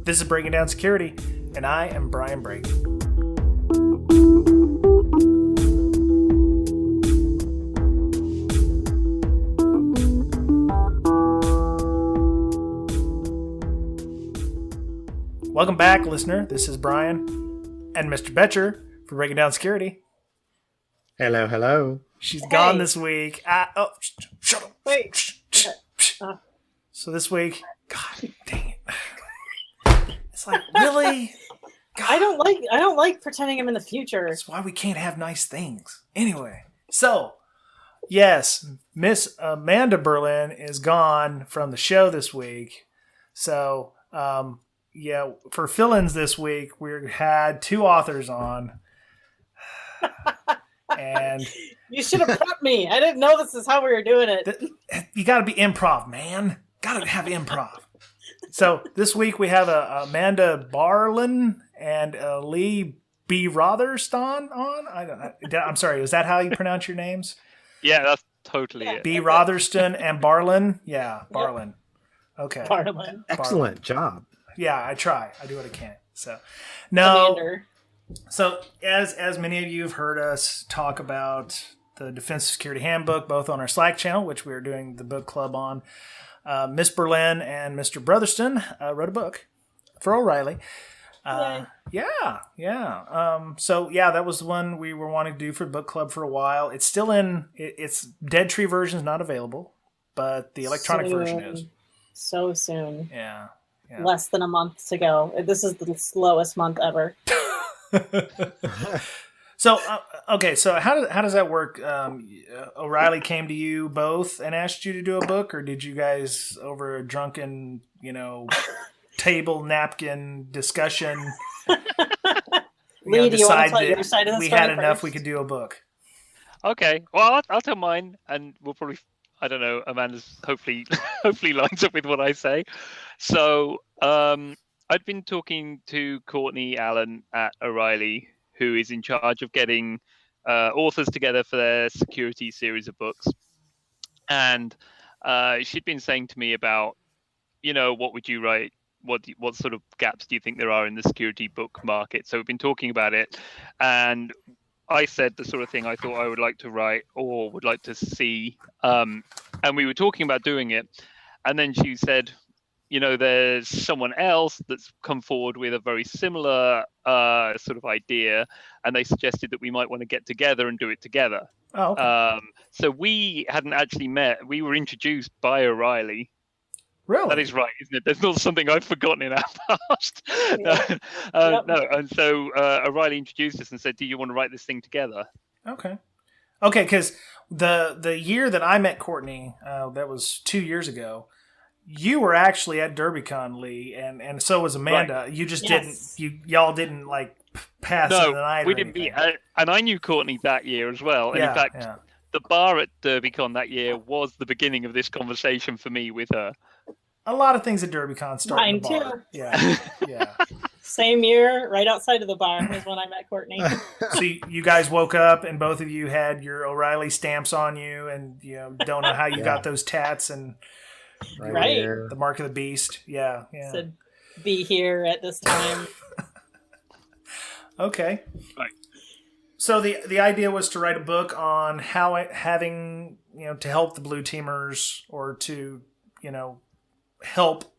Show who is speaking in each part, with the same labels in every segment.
Speaker 1: This is Breaking Down Security, and I am Brian Brake. Welcome back, listener. This is Brian and Mr. Betcher for Breaking Down Security.
Speaker 2: Hello, hello.
Speaker 1: She's gone this week. Shut up.
Speaker 3: Wait.
Speaker 1: So this week, God dang it. It's like, really? God.
Speaker 3: I don't like pretending I'm in the future.
Speaker 1: That's why we can't have nice things. Anyway, so yes, Miss Amanda Berlin is gone from the show this week. So yeah, for fill-ins this week, we had two authors on. And
Speaker 3: you should have prepped me. I didn't know this is how we were doing it.
Speaker 1: You got to be improv, man. Got to have improv. So this week we have Amanda Berlin and Lee Brotherston on. I'm sorry. Is that how you pronounce your names?
Speaker 4: Yeah, that's totally it.
Speaker 1: B. Brotherston and Barlin. Yeah, Barlin. Okay.
Speaker 3: Barlin.
Speaker 2: Excellent job.
Speaker 1: Yeah, I try. I do what I can. So no.
Speaker 3: Commander.
Speaker 1: So as many of you have heard us talk about the Defense Security Handbook, both on our Slack channel, which we are doing the book club on, Miss Berlin and Mr. Brotherston wrote a book for O'Reilly. Yeah. So yeah, that was the one we were wanting to do for the book club for a while. It's still it's Dead Tree version is not available, but the electronic version is.
Speaker 3: So soon.
Speaker 1: Yeah.
Speaker 3: Less than a month to go. This is the slowest month ever.
Speaker 1: So okay, so how does that work? O'Reilly came to you both and asked you to do a book, or did you guys over a drunken, table napkin discussion
Speaker 3: Lee, do you want to tell your
Speaker 1: that
Speaker 3: side of the
Speaker 1: we
Speaker 3: story
Speaker 1: had enough
Speaker 3: first?
Speaker 1: we could do a book?
Speaker 4: Okay, well, I'll tell mine, and we'll probably, I don't know, Amanda's hopefully lines up with what I say. So I'd been talking to Courtney Allen at O'Reilly, who is in charge of getting authors together for their security series of books. And she'd been saying to me about, what would you write? What sort of gaps do you think there are in the security book market? So we've been talking about it. And I said the sort of thing I thought I would like to write or would like to see. And we were talking about doing it. And then she said, there's someone else that's come forward with a very similar sort of idea, and they suggested that we might want to get together and do it together.
Speaker 1: Oh, okay.
Speaker 4: So we hadn't actually met. We were introduced by O'Reilly.
Speaker 1: Really?
Speaker 4: That is right, isn't it? There's not something I've forgotten in our past.
Speaker 3: Yeah.
Speaker 4: No, and so O'Reilly introduced us and said, "Do you want to write this thing together?"
Speaker 1: Okay, because the year that I met Courtney, that was 2 years ago. You were actually at DerbyCon, Lee, and so was Amanda. Right. You just y'all didn't like pass in the night.
Speaker 4: We didn't meet, and I knew Courtney that year as well. And in fact, the bar at DerbyCon that year was the beginning of this conversation for me with her.
Speaker 1: A lot of things at DerbyCon start in the bar.
Speaker 3: Mine too.
Speaker 1: Yeah.
Speaker 3: Same year, right outside of the bar was when I met Courtney.
Speaker 1: So you guys woke up and both of you had your O'Reilly stamps on you, and don't know how you got those tats and.
Speaker 3: Right.
Speaker 1: The mark of the beast. Yeah.
Speaker 3: Said, be here at this time.
Speaker 1: Okay.
Speaker 4: Right.
Speaker 1: So the idea was to write a book on how having, to help the blue teamers or to, help,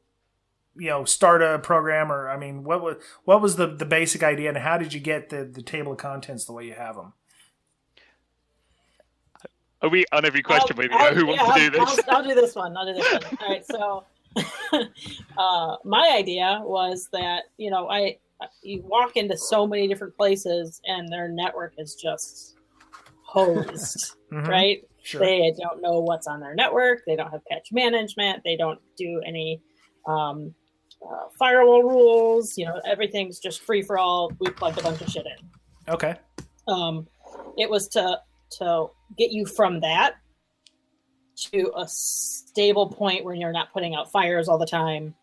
Speaker 1: start a program, or, I mean, what was the basic idea, and how did you get the table of contents the way you have them?
Speaker 4: Are we on every question? Who wants to do this?
Speaker 3: I'll do this one. All right. So my idea was that, you walk into so many different places and their network is just hosed, right?
Speaker 1: Sure.
Speaker 3: They don't know what's on their network. They don't have patch management. They don't do any firewall rules. Everything's just free for all. We plug a bunch of shit in.
Speaker 1: Okay.
Speaker 3: It was to get you from that to a stable point where you're not putting out fires all the time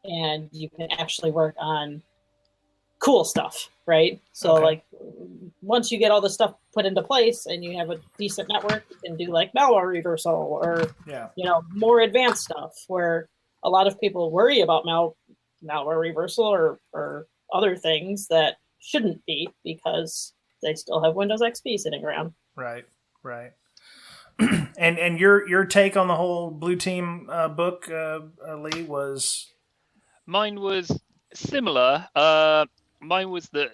Speaker 3: and you can actually work on cool stuff, right? So like once you get all the stuff put into place and you have a decent network, you can do like malware reversal or more advanced stuff where a lot of people worry about malware reversal or other things that shouldn't be because they still have Windows XP sitting around.
Speaker 1: Right. And your take on the whole Blue Team book, Lee, was?
Speaker 4: Mine was similar. Mine was that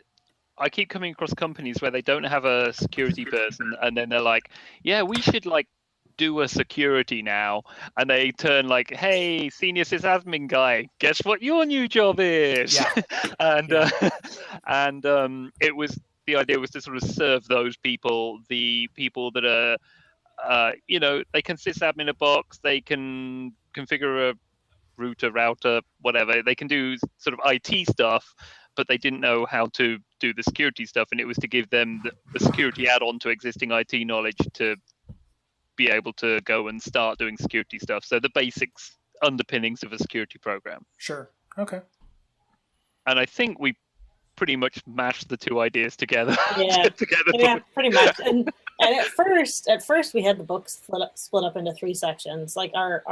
Speaker 4: I keep coming across companies where they don't have a security person, and then they're like, "Yeah, we should like do a security now," and they turn like, "Hey, senior sysadmin guy, guess what your new job is?"
Speaker 1: Yeah.
Speaker 4: And it was the idea was to sort of serve those people, the people that are, they can sysadmin a box, they can configure a router, whatever. They can do sort of IT stuff, but they didn't know how to do the security stuff, and it was to give them the security add-on to existing IT knowledge to be able to go and start doing security stuff. So the basics, underpinnings of a security program.
Speaker 1: Sure. Okay.
Speaker 4: And I think we pretty much mashed the two ideas together.
Speaker 3: Yeah, yeah, pretty much. And at first we had the book split up into 3 sections. Like our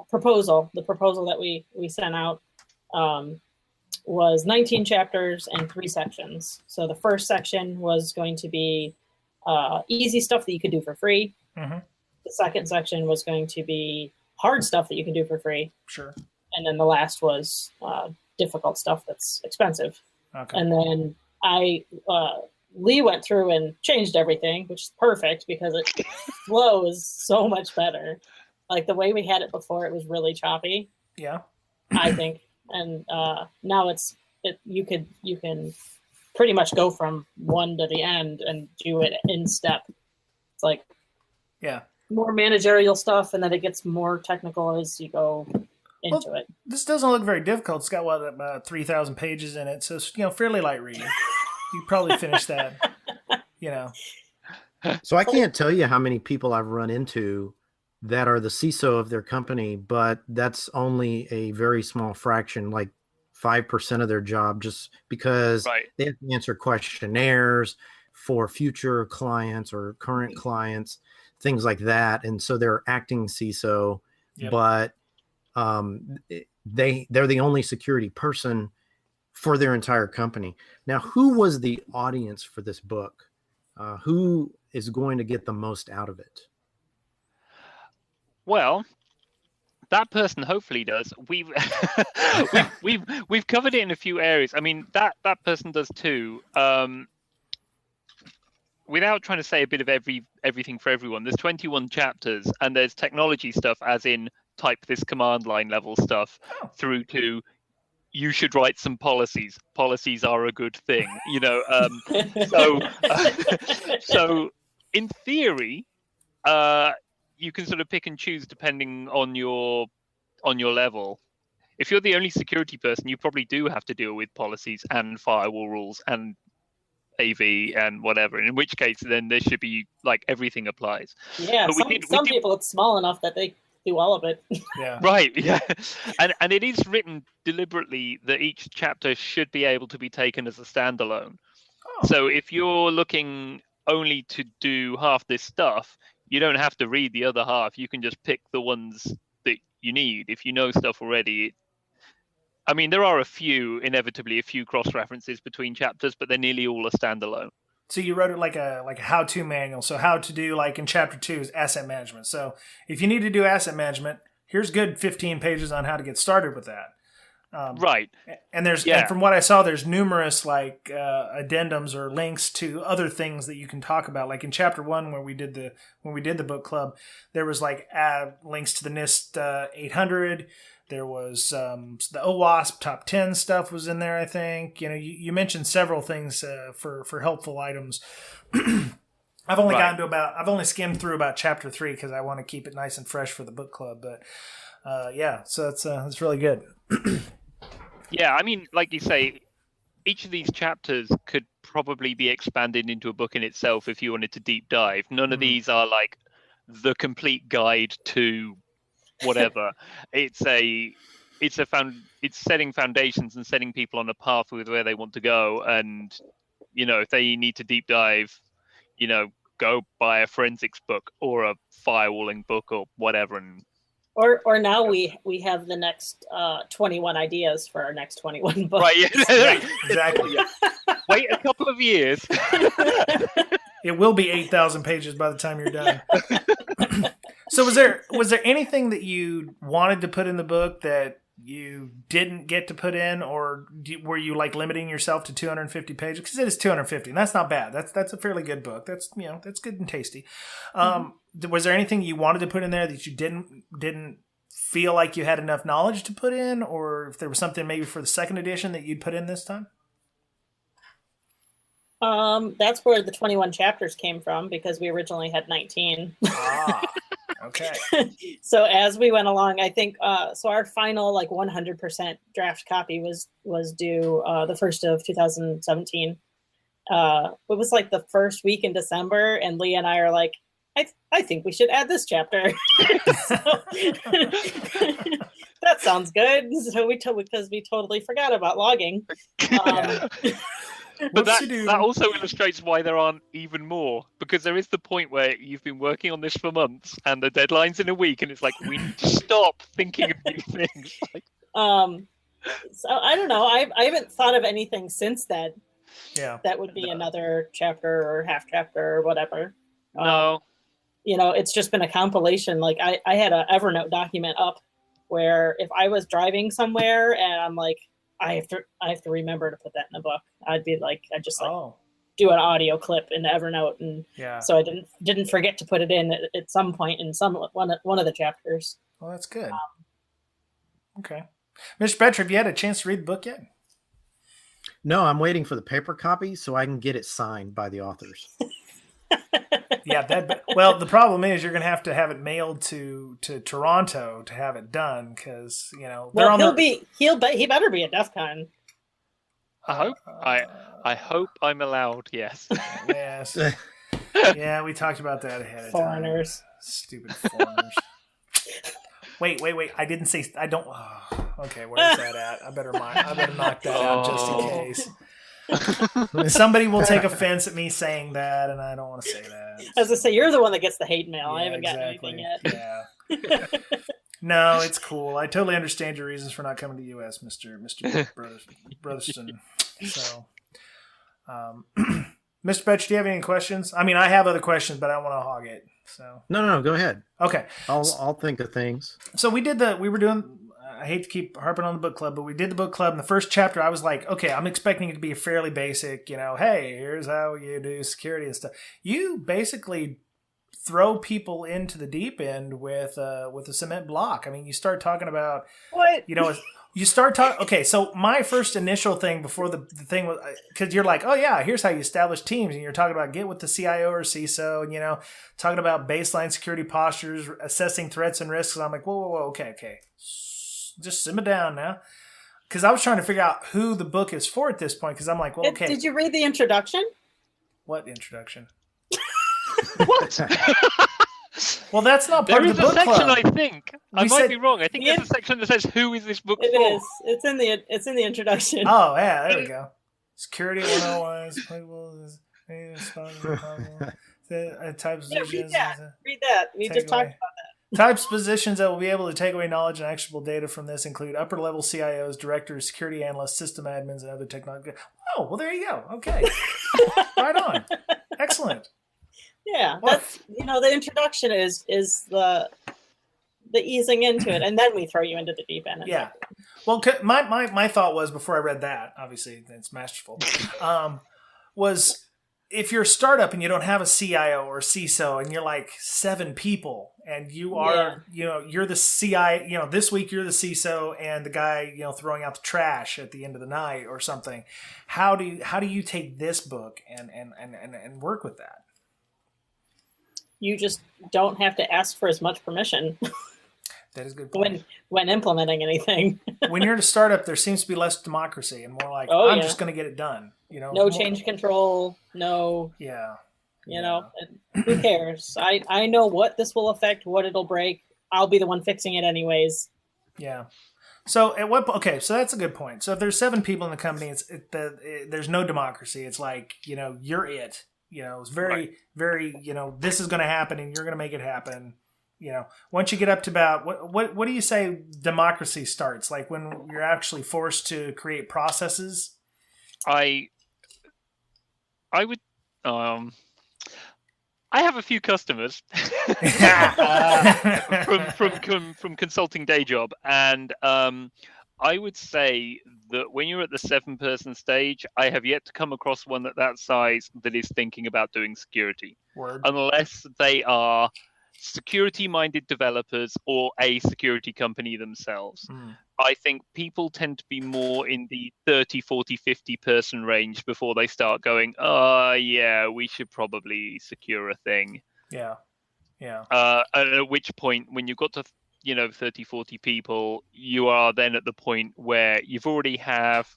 Speaker 3: proposal, the proposal that we sent out was 19 chapters and 3 sections. So the first section was going to be easy stuff that you could do for free.
Speaker 1: Mm-hmm.
Speaker 3: The second section was going to be hard stuff that you can do for free.
Speaker 1: Sure.
Speaker 3: And then the last was difficult stuff that's expensive.
Speaker 1: Okay.
Speaker 3: And then Lee went through and changed everything, which is perfect because it flows so much better. Like the way we had it before, it was really choppy.
Speaker 1: Yeah.
Speaker 3: I think. And now you can pretty much go from one to the end and do it in step. It's like more managerial stuff, and then it gets more technical as you go into it.
Speaker 1: This doesn't look very difficult. It's got about 3,000 pages in it, so it's fairly light reading. You probably finish that.
Speaker 2: So I can't tell you how many people I've run into that are the CISO of their company, but that's only a very small fraction, like 5% of their job, just because they have to answer questionnaires for future clients or current clients, things like that. And so they're acting CISO, but they're the only security person for their entire company. Now, who was the audience for this book? Who is going to get the most out of it?
Speaker 4: Well, that person hopefully does. We've covered it in a few areas. I mean, that person does too. Without trying to say a bit of everything for everyone, there's 21 chapters, and there's technology stuff, as in type this command line level stuff, through to you should write some policies. Policies are a good thing, So in theory, you can sort of pick and choose depending on your level. If you're the only security person, you probably do have to deal with policies and firewall rules and AV and whatever. In which case, then there should be like everything applies.
Speaker 3: Yeah, but some people it's small enough that they do all of it.
Speaker 1: Yeah.
Speaker 4: Right. Yeah. And it is written deliberately that each chapter should be able to be taken as a standalone. Oh. So if you're looking only to do half this stuff, you don't have to read the other half. You can just pick the ones that you need. If you know stuff already, I mean, there are inevitably a few cross-references between chapters, but they're nearly all a standalone.
Speaker 1: So you wrote it like a how-to manual. So how to do, like in chapter 2 is asset management. So if you need to do asset management, here's good 15 pages on how to get started with that.
Speaker 4: Right.
Speaker 1: And and from what I saw, there's numerous addendums or links to other things that you can talk about. Like in chapter 1, when we did the book club, there was links to the NIST 800. There was the OWASP top 10 stuff was in there, I think. You mentioned several things for helpful items. I've only skimmed through about chapter 3 because I want to keep it nice and fresh for the book club. But so it's really good.
Speaker 4: Yeah, I mean, like you say, each of these chapters could probably be expanded into a book in itself if you wanted to deep dive. None of these are like the complete guide to whatever. It's setting foundations and setting people on a path with where they want to go. And if they need to deep dive, go buy a forensics book or a firewalling book or whatever.
Speaker 3: Or now we have the next 21 ideas for our next 21 books.
Speaker 4: Right,
Speaker 1: Yeah, exactly.
Speaker 4: Wait a couple of years.
Speaker 1: It will be 8,000 pages by the time you're done. So was there anything that you wanted to put in the book that you didn't get to put in, or were you like limiting yourself to 250 pages? Because it is 250, and that's not bad. That's a fairly good book. That's that's good and tasty. Was there anything you wanted to put in there that you didn't feel like you had enough knowledge to put in, or if there was something maybe for the second edition that you'd put in this time?
Speaker 3: That's where the 21 chapters came from, because we originally had 19.
Speaker 1: Okay.
Speaker 3: So as we went along, I think so our final 100% draft copy was due the 1st of 2017. It was the first week in December, and Lee and I are like, I think we should add this chapter. That sounds good. So because we totally forgot about logging.
Speaker 4: But that also illustrates why there aren't even more, because there is the point where you've been working on this for months and the deadline's in a week, and it's like, we need to stop thinking of new things.
Speaker 3: So I don't know. I haven't thought of anything since then.
Speaker 1: Yeah.
Speaker 3: That would be another chapter or half chapter or whatever.
Speaker 4: No.
Speaker 3: It's just been a compilation. I had an Evernote document up where if I was driving somewhere and I'm like, I have to remember to put that in the book, I'd be like, I just do an audio clip in Evernote, and so I didn't forget to put it in at some point in one of the chapters.
Speaker 1: Well, that's good. Okay, Mr. Betcher, have you had a chance to read the book yet?
Speaker 2: No, I'm waiting for the paper copy so I can get it signed by the authors.
Speaker 1: Yeah, well, the problem is you're going to have it mailed to Toronto to have it done, because
Speaker 3: he better be at DEF CON.
Speaker 4: I hope I'm allowed. Yes.
Speaker 1: Yes. Yeah, we talked about that ahead of
Speaker 3: Foreigners.
Speaker 1: time. Stupid foreigners. Wait. I didn't say. I don't. Oh, okay, where's that at? I better knock that out just in case. Somebody will take offense at me saying that, and I don't want to say that.
Speaker 3: As I say, you're the one that gets the hate mail.
Speaker 1: Yeah,
Speaker 3: I haven't gotten anything yet.
Speaker 1: Yeah. No, it's cool. I totally understand your reasons for not coming to the U.S., Mr. Brotherston. So, Mr. Betch, do you have any questions? I mean, I have other questions, but I don't want to hog it. So
Speaker 2: No, go ahead.
Speaker 1: Okay.
Speaker 2: I'll think of things. So
Speaker 1: we were doing. I hate to keep harping on the book club, but we did the book club. In the first chapter, I was like, okay, I'm expecting it to be fairly basic, hey, here's how you do security and stuff. You basically throw people into the deep end with a cement block. I mean, you start talking about
Speaker 3: what?
Speaker 1: You start talking. Okay, so my first initial thing before the thing was, because you're like, oh yeah, here's how you establish teams, and you're talking about get with the CIO or CISO, and talking about baseline security postures, assessing threats and risks. And I'm like, whoa, okay. Just simmer down now, because I was trying to figure out who the book is for at this point, because I'm like, well, okay.
Speaker 3: Did you read the introduction?
Speaker 1: What introduction?
Speaker 4: What?
Speaker 1: Well, that's not part of the book club.
Speaker 4: There is a section, I think. I might be wrong. I think there's a section that says, who is this book for?
Speaker 3: It is. It's in the introduction.
Speaker 1: Oh, yeah, there we go. Security 101 types of
Speaker 3: read that. We just talked about that.
Speaker 1: Types of positions that will be able to take away knowledge and actionable data from this include upper-level CIOs, directors, security analysts, system admins, and other technology. Oh, well, there you go. Okay. Right on. Excellent.
Speaker 3: Yeah, that's the introduction is the easing into it, and then we throw you into the deep end.
Speaker 1: Yeah. Well, my thought was, before I read that, obviously it's masterful, was if you're a startup and you don't have a CIO or CISO and you're like 7 people and you are, you're the CI, this week you're the CISO and the guy, throwing out the trash at the end of the night or something. How do you take this book and work with that?
Speaker 3: You just don't have to ask for as much permission.
Speaker 1: That is a good point.
Speaker 3: When implementing anything.
Speaker 1: When you're in a startup, there seems to be less democracy and more like, I'm just going to get it done.
Speaker 3: No change control. No.
Speaker 1: Yeah.
Speaker 3: Who cares? I know what this will affect, what it'll break. I'll be the one fixing it anyways.
Speaker 1: Yeah. So so that's a good point. So if there's 7 people in the company, there's no democracy. It's like, you're it. It's very, very, this is going to happen and you're going to make it happen. once you get up to about what do you say democracy starts? Like when you're actually forced to create processes?
Speaker 4: I would. I have a few customers from consulting day job, and I would say that when you're at the 7-person stage, I have yet to come across one that size that is thinking about doing security, unless they are security-minded developers or a security company themselves. I think people tend to be more in the 30, 40, 50 person range before they start going, yeah, we should probably secure a thing.
Speaker 1: Yeah.
Speaker 4: At which point, when you've got to 30, 40 people, you are then at the point where you've already have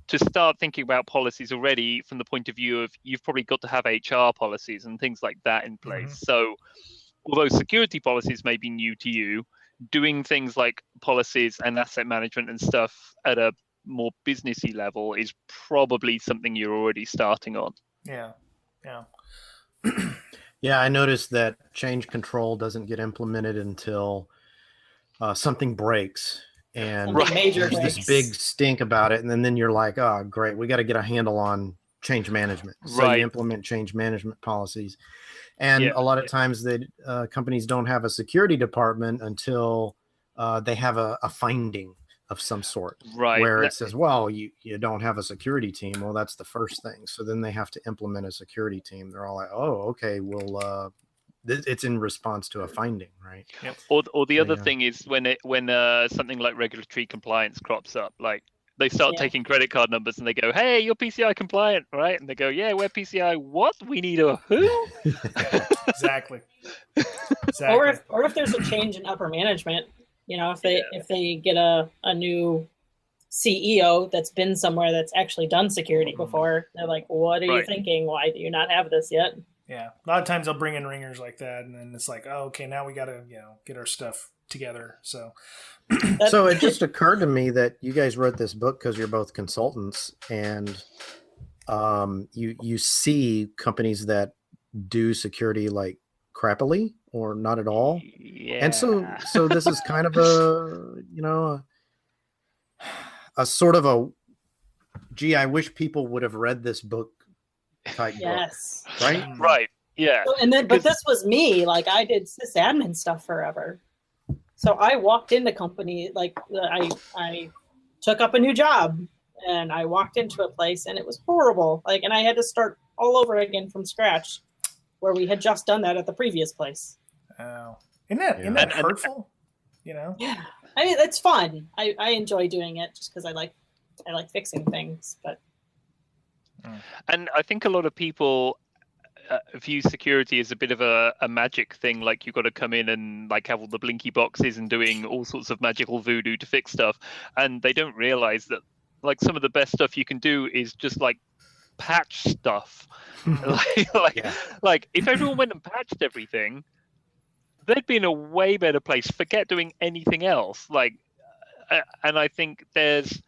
Speaker 4: to start thinking about policies already from the point of view of you've probably got to have HR policies and things like that in place. So although security policies may be new to you, doing things like policies and asset management and stuff at a more businessy level is probably something you're already starting on.
Speaker 1: Yeah.
Speaker 2: Yeah, I noticed that change control doesn't get implemented until something breaks, and
Speaker 3: major
Speaker 2: there's this big stink about it, and then you're like, oh, great, we got to get a handle on change management. So you implement change management policies. And a lot of times companies don't have a security department until they have a finding of some sort, where it says, well, you don't have a security team. Well, that's the first thing. So then they have to implement a security team. They're all like, oh, okay, well, it's in response to a finding, right?
Speaker 4: Yep. Or the other thing is when something like regulatory compliance crops up, like they start taking credit card numbers and they go, hey, you're PCI compliant, right? And they go, yeah, we're PCI. What? We need a who?
Speaker 1: Exactly.
Speaker 3: Or if there's a change in upper management, if they get a new CEO that's been somewhere that's actually done security before, they're like, what are you thinking? Why do you not have this yet?
Speaker 1: Yeah. A lot of times they'll bring in ringers like that, and then it's like, oh, okay, now we got to, get our stuff together. So
Speaker 2: it just occurred to me that you guys wrote this book because you're both consultants, and you see companies that do security like crappily or not at all.
Speaker 4: Yeah.
Speaker 2: And so this is kind of a sort of a, gee, I wish people would have read this book type book, right?
Speaker 4: Right. Yeah.
Speaker 3: But this was me. Like, I did sysadmin stuff forever. So I walked into company, like I took up a new job and I walked into a place and it was horrible. Like, and I had to start all over again from scratch where we had just done that at the previous place.
Speaker 1: Oh, isn't that hurtful?
Speaker 3: Yeah. I mean, it's fun. I enjoy doing it just because I like fixing things, but.
Speaker 4: And I think a lot of people view security as a bit of a magic thing, like you've got to come in and like have all the blinky boxes and doing all sorts of magical voodoo to fix stuff, and they don't realize that like some of the best stuff you can do is just like patch stuff. Like if everyone went and patched everything, they'd be in a way better place. Forget doing anything else. And I think there's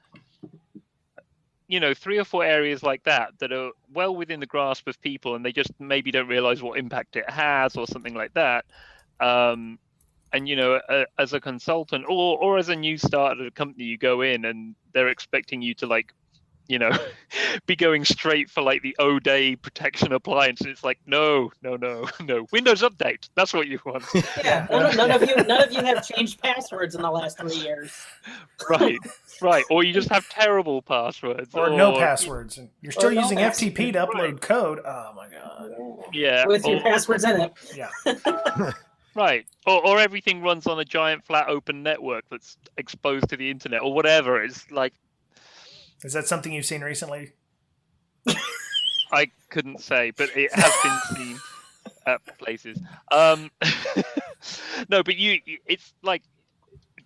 Speaker 4: 3 or 4 areas like that are well within the grasp of people, and they just maybe don't realize what impact it has or something like that. And as a consultant or as a new start at a company, you go in and they're expecting you to be going straight for like the O-Day protection appliance, and it's like no, Windows Update, that's what you want.
Speaker 3: Yeah, none of you have changed passwords in the last 3 years.
Speaker 4: Right, or you just have terrible passwords
Speaker 1: or no passwords, and you're still using FTP to upload code. Oh my god.
Speaker 4: Yeah,
Speaker 3: with your passwords in it.
Speaker 1: Yeah.
Speaker 4: Right, or everything runs on a giant flat open network that's exposed to the internet or whatever. It's like,
Speaker 1: is that something you've seen recently?
Speaker 4: I couldn't say, but it has been seen at places. No, but it's like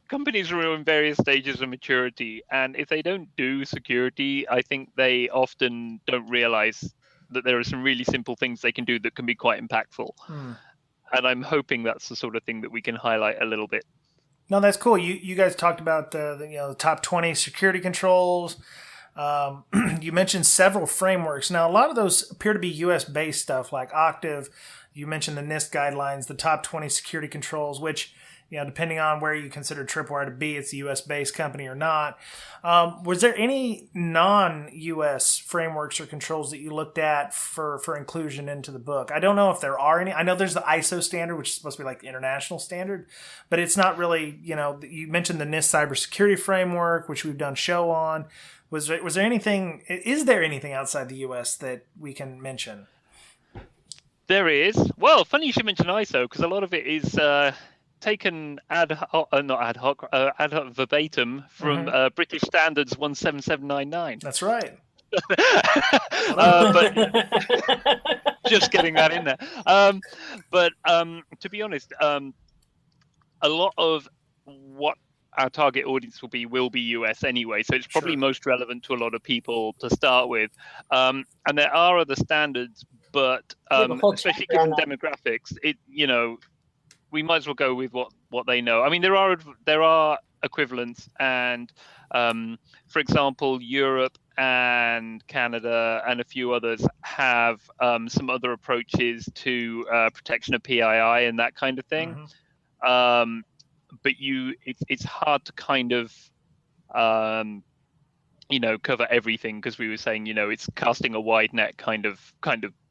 Speaker 4: companies are in various stages of maturity, and if they don't do security, I think they often don't realize that there are some really simple things they can do that can be quite impactful. And I'm hoping that's the sort of thing that we can highlight a little bit.
Speaker 1: No, that's cool. You guys talked about the top 20 security controls. You mentioned several frameworks. Now, a lot of those appear to be U.S.-based stuff, like Octave. You mentioned the NIST guidelines, the top 20 security controls, which, depending on where you consider Tripwire to be, it's a U.S.-based company or not. Was there any non-U.S. frameworks or controls that you looked at for inclusion into the book? I don't know if there are any. I know there's the ISO standard, which is supposed to be like the international standard, but it's not really, you mentioned the NIST cybersecurity framework, which we've done show on. Was there anything, is there anything outside the U.S. that we can mention?
Speaker 4: There is. Well, funny you should mention ISO, because a lot of it is taken ad hoc verbatim from British Standards 17799.
Speaker 1: That's right.
Speaker 4: But just getting that in there. But to be honest, a lot of what our target audience will be US anyway, so it's probably most relevant to a lot of people to start with. And there are other standards, but especially given demographics, we might as well go with what they know. I mean, there are equivalents, and for example, Europe and Canada and a few others have some other approaches to protection of PII and that kind of thing. But it's hard to kind of cover everything, because we were saying it's casting a wide net kind of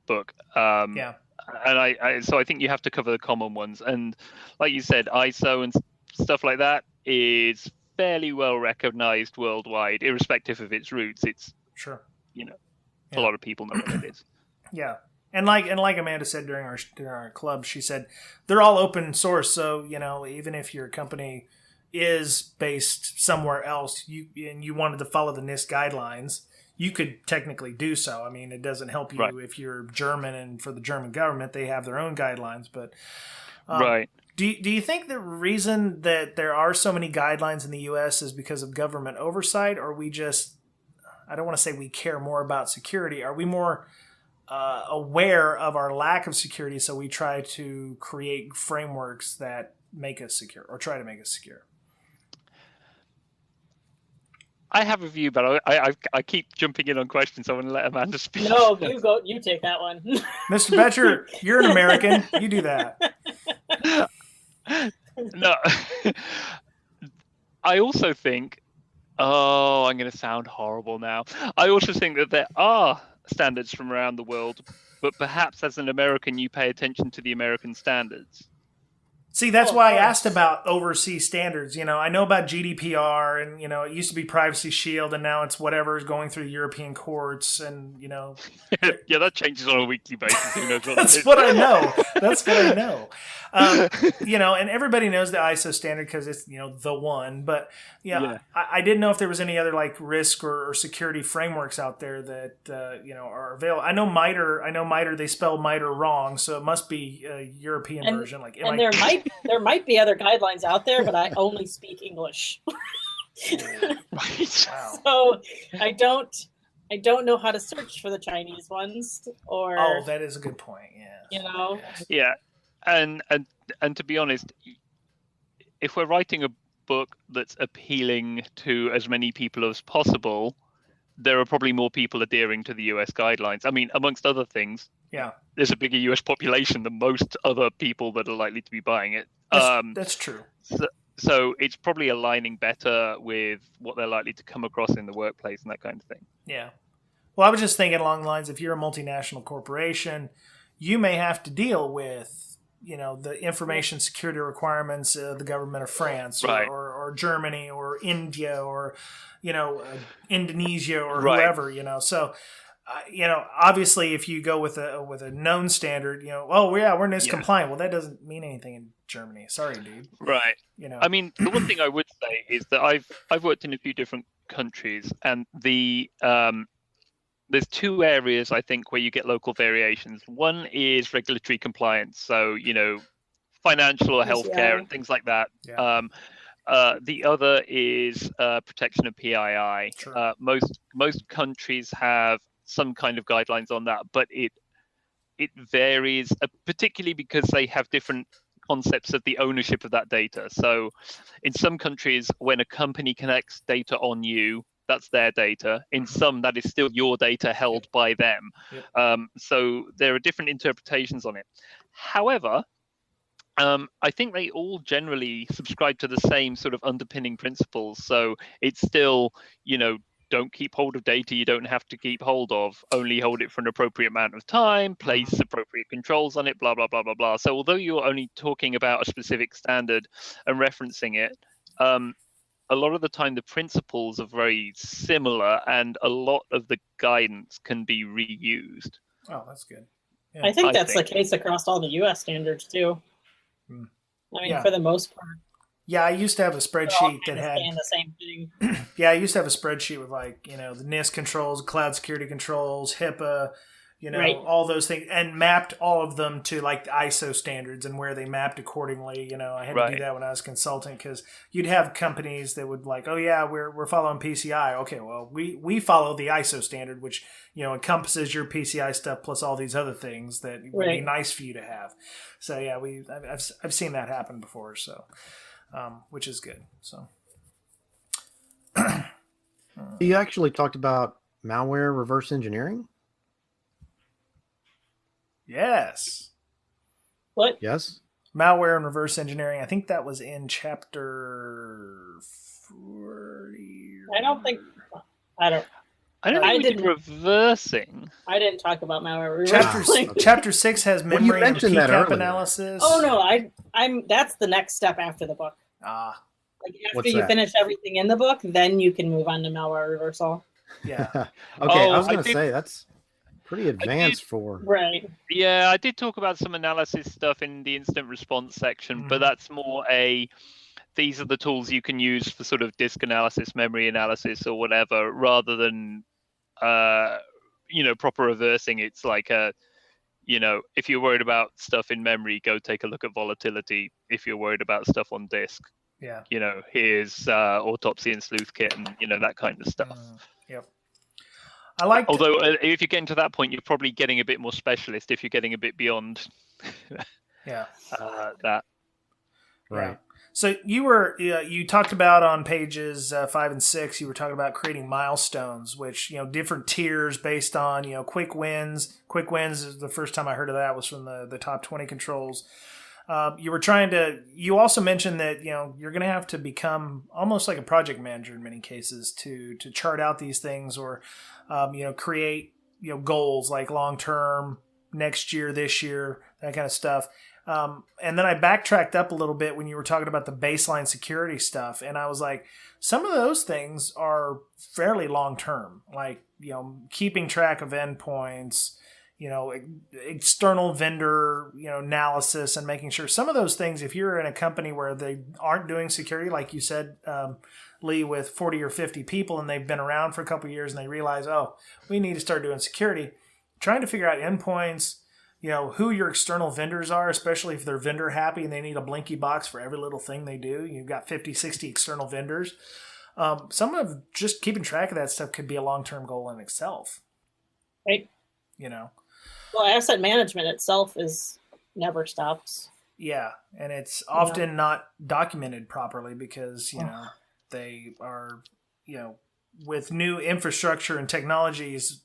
Speaker 4: book. And so I think you have to cover the common ones, and like you said, ISO and stuff like that is fairly well recognized worldwide, irrespective of its roots. It's a lot of people know what it is.
Speaker 1: Yeah. And like Amanda said during our club, she said they're all open source. So even if your company is based somewhere else, you wanted to follow the NIST guidelines, you could technically do so. I mean, it doesn't help you if you're German, and for the German government, they have their own guidelines. But do you think the reason that there are so many guidelines in the U.S. is because of government oversight, or we just, I don't want to say we care more about security. Are we more aware of our lack of security, so we try to create frameworks that make us secure, or try to make us secure?
Speaker 4: I have a view, but I keep jumping in on questions, so I'm going to let Amanda speak.
Speaker 3: No, you take that one.
Speaker 1: Mr. Betcher, you're an American. You do that.
Speaker 4: No. I also think, I'm going to sound horrible now. I also think that there are standards from around the world, but perhaps as an American, you pay attention to the American standards.
Speaker 1: See, that's why I asked about overseas standards. I know about GDPR, and it used to be Privacy Shield, and now it's whatever is going through European courts, and
Speaker 4: yeah, that changes on a weekly basis. Who knows what
Speaker 1: That's what I know. That's what I know. And everybody knows the ISO standard because it's the one. But I didn't know if there was any other like risk or security frameworks out there that are available. I know MITRE. They spell MITRE wrong, so it must be a European version. Like,
Speaker 3: there might be other guidelines out there, but I only speak English.
Speaker 1: Wow.
Speaker 3: So I don't know how to search for the Chinese ones. Or
Speaker 1: that is a good point. Yeah.
Speaker 4: Yeah. And to be honest, if we're writing a book that's appealing to as many people as possible, there are probably more people adhering to the US guidelines. I mean, amongst other things, there's a bigger US population than most other people that are likely to be buying it.
Speaker 1: That's true.
Speaker 4: So it's probably aligning better with what they're likely to come across in the workplace and that kind of thing.
Speaker 1: Yeah. Well, I was just thinking along the lines, if you're a multinational corporation, you may have to deal with the information security requirements of the government of France or Germany or India or, Indonesia or whoever, So, obviously if you go with a known standard, we're NIST compliant. Well, that doesn't mean anything in Germany. Sorry, dude.
Speaker 4: Right. I mean, the one thing I would say is that I've worked in a few different countries, and there's two areas, I think, where you get local variations. One is regulatory compliance, so, financial or healthcare and things like that. Yeah. The other is protection of PII. Sure. Most countries have some kind of guidelines on that, but it varies, particularly because they have different concepts of the ownership of that data. So in some countries, when a company collects data on you, that's their data. In some, that is still your data held by them.
Speaker 1: Yep.
Speaker 4: So there are different interpretations on it. However, I think they all generally subscribe to the same sort of underpinning principles. So it's still, don't keep hold of data you don't have to keep hold of. Only hold it for an appropriate amount of time, place appropriate controls on it, blah, blah, blah, blah, blah. So although you're only talking about a specific standard and referencing it, a lot of the time the principles are very similar and a lot of the guidance can be reused.
Speaker 1: Oh, that's good.
Speaker 3: Yeah. I think that's the case across all the U.S. standards too. I mean, for the most part.
Speaker 1: Yeah, I used to have a spreadsheet that had
Speaker 3: the same thing.
Speaker 1: Yeah, I used to have a spreadsheet with the NIST controls, cloud security controls, HIPAA, all those things, and mapped all of them to like the ISO standards and where they mapped accordingly. I had to do that when I was consulting because you'd have companies that would like, oh yeah, we're following PCI. Okay, well we follow the ISO standard, which encompasses your PCI stuff plus all these other things that would be nice for you to have. So yeah, I've seen that happen before. So. Which is good. So,
Speaker 2: you actually talked about malware reverse engineering?
Speaker 1: Yes.
Speaker 3: What?
Speaker 2: Yes.
Speaker 1: Malware and reverse engineering. I think that was in chapter 40.
Speaker 3: I didn't
Speaker 1: reversing.
Speaker 3: I didn't talk about malware reversing.
Speaker 1: Chapter 6 has memory and PCAP analysis.
Speaker 3: Oh no, I'm that's the next step after the book. Like after you finish everything in the book, then you can move on to malware reversal.
Speaker 1: Yeah.
Speaker 2: Okay, I was going to say that's pretty advanced for.
Speaker 3: Right.
Speaker 4: Yeah, I did talk about some analysis stuff in the incident response section, but that's more these are the tools you can use for sort of disk analysis, memory analysis, or whatever, rather than proper reversing. It's like if you're worried about stuff in memory, go take a look at volatility. If you're worried about stuff on disk, here's autopsy and sleuth kit and that kind of stuff.
Speaker 1: Yep.
Speaker 4: Although if you're getting to that point, you're probably getting a bit more specialist if you're getting a bit beyond that.
Speaker 1: Right. So you talked about on pages 5 and 6, you were talking about creating milestones, which, different tiers based on, quick wins. Quick wins is the first time I heard of that was from the top 20 controls. You also mentioned that, you're going to have to become almost like a project manager in many cases to chart out these things or, create, goals like long-term, next year, this year, that kind of stuff. And then I backtracked up a little bit when you were talking about the baseline security stuff. And I was like, some of those things are fairly long-term, like, keeping track of endpoints, external vendor, analysis and making sure some of those things, if you're in a company where they aren't doing security, like you said, Lee, with 40 or 50 people and they've been around for a couple of years and they realize, oh, we need to start doing security, trying to figure out endpoints, who your external vendors are, especially if they're vendor happy and they need a blinky box for every little thing they do. You've got 50, 60 external vendors. Some of just keeping track of that stuff could be a long-term goal in itself.
Speaker 3: Right. Well, asset management itself never stops.
Speaker 1: Yeah. And it's often not documented properly because, they are, with new infrastructure and technologies,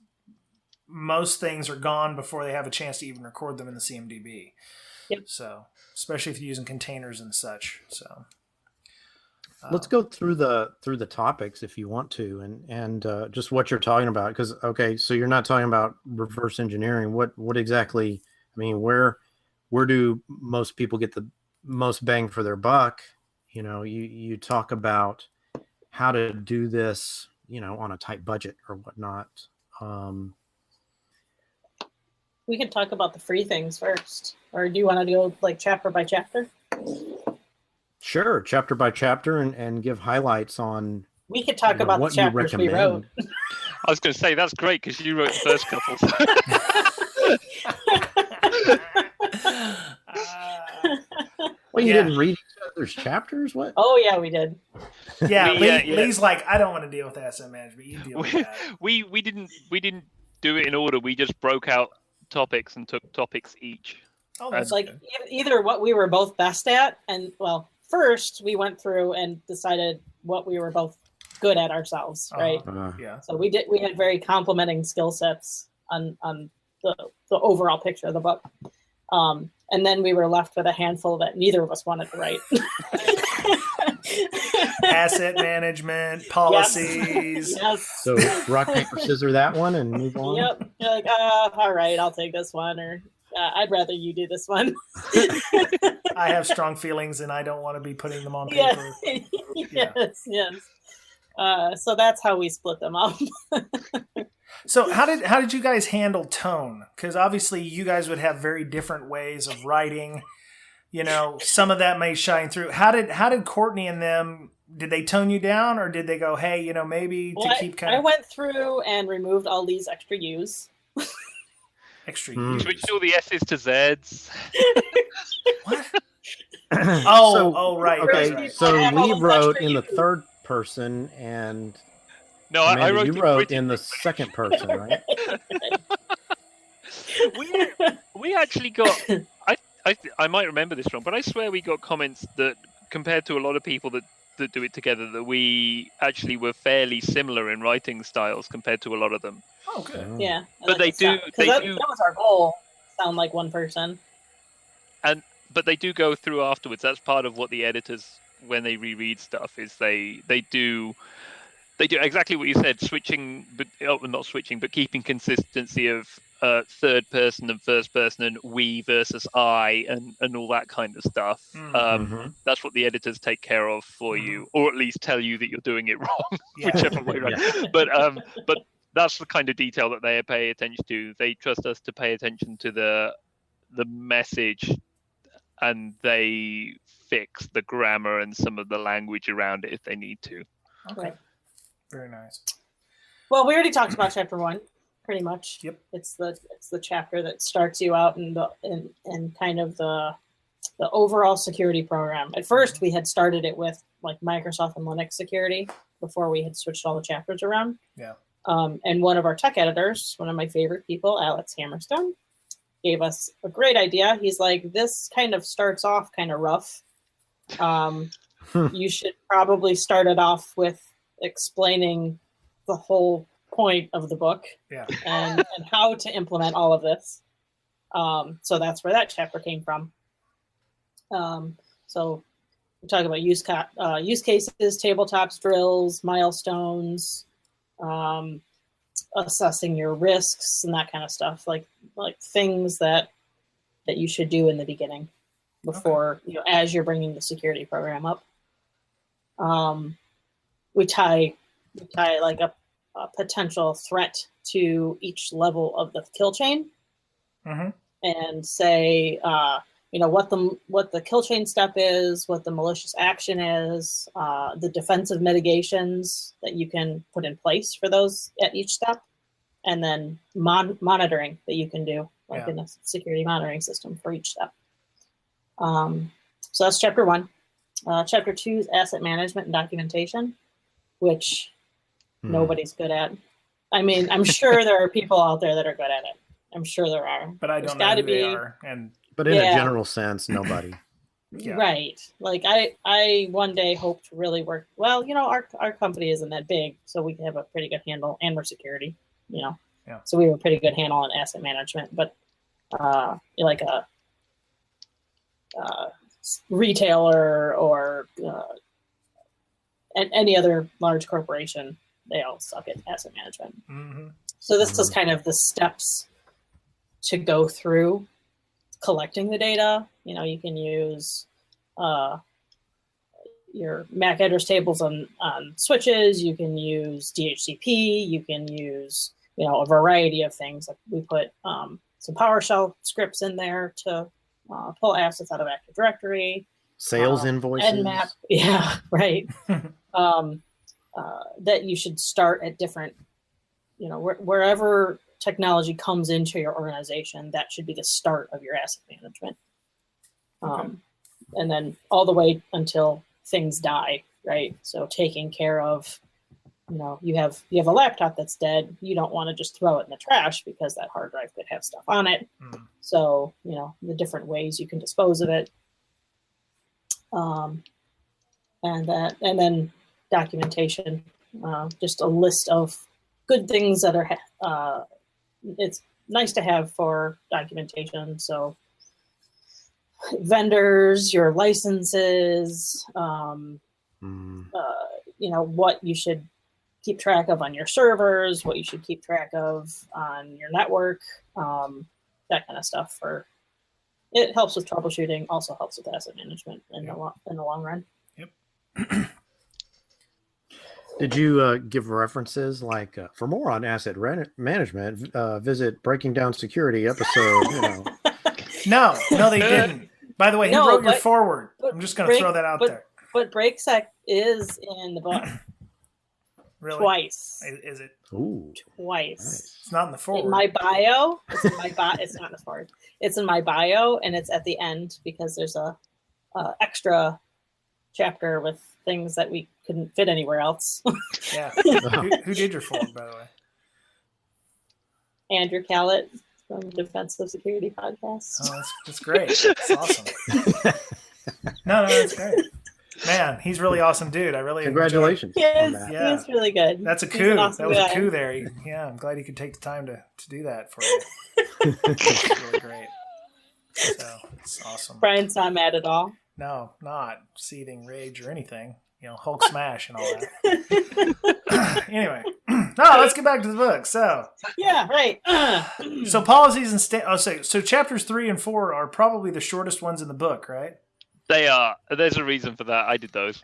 Speaker 1: most things are gone before they have a chance to even record them in the CMDB.
Speaker 3: Yep.
Speaker 1: So, especially if you're using containers and such. So,
Speaker 2: let's go through the topics if you want to, and just what you're talking about. Because so you're not talking about reverse engineering. What exactly? I mean, where do most people get the most bang for their buck? You talk about how to do this, on a tight budget or whatnot.
Speaker 3: We can talk about the free things first, or do you want to go like chapter by chapter?
Speaker 2: Sure, chapter by chapter, and give highlights on.
Speaker 3: We could talk about the chapters we wrote.
Speaker 4: I was going to say that's great because you wrote the first couple.
Speaker 2: Well, you didn't read each other's chapters? What?
Speaker 3: Oh yeah, we did.
Speaker 1: Yeah, Lee's like, I don't want to deal with asset management. You deal with that.
Speaker 4: We didn't do it in order. We just broke out topics and took topics each.
Speaker 1: Oh, that's
Speaker 3: like either what we were both best at, and first we went through and decided what we were both good at ourselves, right?
Speaker 1: Yeah.
Speaker 3: So we had very complementing skill sets on the overall picture of the book. And then we were left with a handful that neither of us wanted to write.
Speaker 1: Asset management, policies.
Speaker 3: Yes.
Speaker 2: So rock, paper, scissors, that one, and move on.
Speaker 3: Yep. You're like, all right, I'll take this one, or I'd rather you do this one.
Speaker 1: I have strong feelings, and I don't want to be putting them on paper.
Speaker 3: Yes. So that's how we split them up.
Speaker 1: So how did you guys handle tone? Because obviously you guys would have very different ways of writing. Some of that may shine through. How did Courtney and them, did they tone you down, or did they go, hey, maybe to keep kind of...
Speaker 3: I went through and removed all these extra U's.
Speaker 1: Extra U's?
Speaker 4: Switched all the S's to Z's.
Speaker 1: What? Right.
Speaker 2: Okay,
Speaker 1: right.
Speaker 2: so
Speaker 3: all
Speaker 2: Lee
Speaker 3: those
Speaker 2: wrote
Speaker 3: extra
Speaker 2: in the
Speaker 3: U's.
Speaker 2: third person, and
Speaker 4: No, I
Speaker 2: Amanda,
Speaker 4: wrote
Speaker 2: you wrote in the second person, right?
Speaker 4: we actually got... I might remember this wrong, but I swear we got comments that compared to a lot of people that do it together, that we actually were fairly similar in writing styles compared to a lot of them.
Speaker 1: Oh, good.
Speaker 3: Yeah.
Speaker 4: But they do...
Speaker 3: That was our goal. Sound like one person.
Speaker 4: But they do go through afterwards. That's part of what the editors, when they reread stuff, is they do exactly what you said, not switching, but keeping consistency of third person and first person and we versus I and all that kind of stuff. That's what the editors take care of for you, or at least tell you that you're doing it wrong, whichever way around. Yeah. But that's the kind of detail that they pay attention to. They trust us to pay attention to the message, and they fix the grammar and some of the language around it if they need to.
Speaker 1: Okay. Very nice.
Speaker 3: Well, we already talked about chapter 1, pretty much.
Speaker 1: Yep.
Speaker 3: It's the chapter that starts you out in kind of the overall security program. At first, we had started it with like Microsoft and Linux security before we had switched all the chapters around.
Speaker 1: Yeah.
Speaker 3: And one of our tech editors, one of my favorite people, Alex Hammerstone, gave us a great idea. He's like, this kind of starts off kind of rough. You should probably start it off with explaining the whole point of the book, and how to implement all of this. So that's where that chapter came from. So we talk about use cases, tabletops, drills, milestones, assessing your risks and that kind of stuff, like things that you should do in the beginning before, as you're bringing the security program up. We tie like a potential threat to each level of the kill chain, and say, what the kill chain step is, what the malicious action is, the defensive mitigations that you can put in place for those at each step, and then monitoring that you can do, in a security monitoring system for each step. So that's chapter 1. Chapter 2 is asset management and documentation, which nobody's good at. I mean, I'm sure there are people out there that are good at it. I'm sure there are.
Speaker 1: But I don't know who they are.
Speaker 2: But in a general sense, nobody.
Speaker 3: Right. Like I one day hope to really work. Well, our company isn't that big, so we can have a pretty good handle, and we're security, So we have a pretty good handle on asset management. But like a retailer or any other large corporation, they all suck at asset management. So this is kind of the steps to go through collecting the data. You can use your MAC address tables on switches. You can use DHCP. You can use a variety of things. Like we put some PowerShell scripts in there to pull assets out of Active Directory.
Speaker 2: Sales invoices.
Speaker 3: Nmap. Yeah, right. That you should start at different, wherever technology comes into your organization, that should be the start of your asset management. And then all the way until things die, right? So taking care of, you have a laptop that's dead. You don't want to just throw it in the trash because that hard drive could have stuff on it. So, the different ways you can dispose of it. And then documentation, just a list of good things that are, it's nice to have for documentation. So vendors, your licenses, what you should keep track of on your servers, what you should keep track of on your network, that kind of stuff. It helps with troubleshooting, also helps with asset management in the long run.
Speaker 1: Yep.
Speaker 2: Did you give references like for more on asset management, visit Breaking Down Security episode?
Speaker 1: No, they didn't. By the way, he wrote your forward. I'm just going to throw that out there.
Speaker 3: But BreakSec is in the book.
Speaker 1: Really?
Speaker 3: Twice.
Speaker 1: Is it?
Speaker 2: Ooh.
Speaker 3: Twice.
Speaker 2: Nice.
Speaker 1: It's not in the forward.
Speaker 3: In my bio. It's in my bio. It's not in the forward. It's in my bio, and it's at the end because there's a extra chapter with things that we couldn't fit anywhere else.
Speaker 1: Yeah. Who did your forward, by the way?
Speaker 3: Andrew Callett from Defensive Security Podcast.
Speaker 1: Oh, that's great. That's awesome. No, that's great. Man, he's really awesome, dude. I really
Speaker 2: Congratulations.
Speaker 3: He's really good.
Speaker 1: That's a coup.
Speaker 3: Awesome
Speaker 1: that was
Speaker 3: guy.
Speaker 1: a coup there. Yeah, I'm glad he could take the time to do that for you. It's really great. So it's awesome.
Speaker 3: Brian's not mad at all.
Speaker 1: No, not seething rage or anything. Hulk smash and all that. Anyway, let's get back to the book. So
Speaker 3: yeah, right.
Speaker 1: So policies and so chapters 3 and 4 are probably the shortest ones in the book, right?
Speaker 4: They are. There's a reason for that. I did those.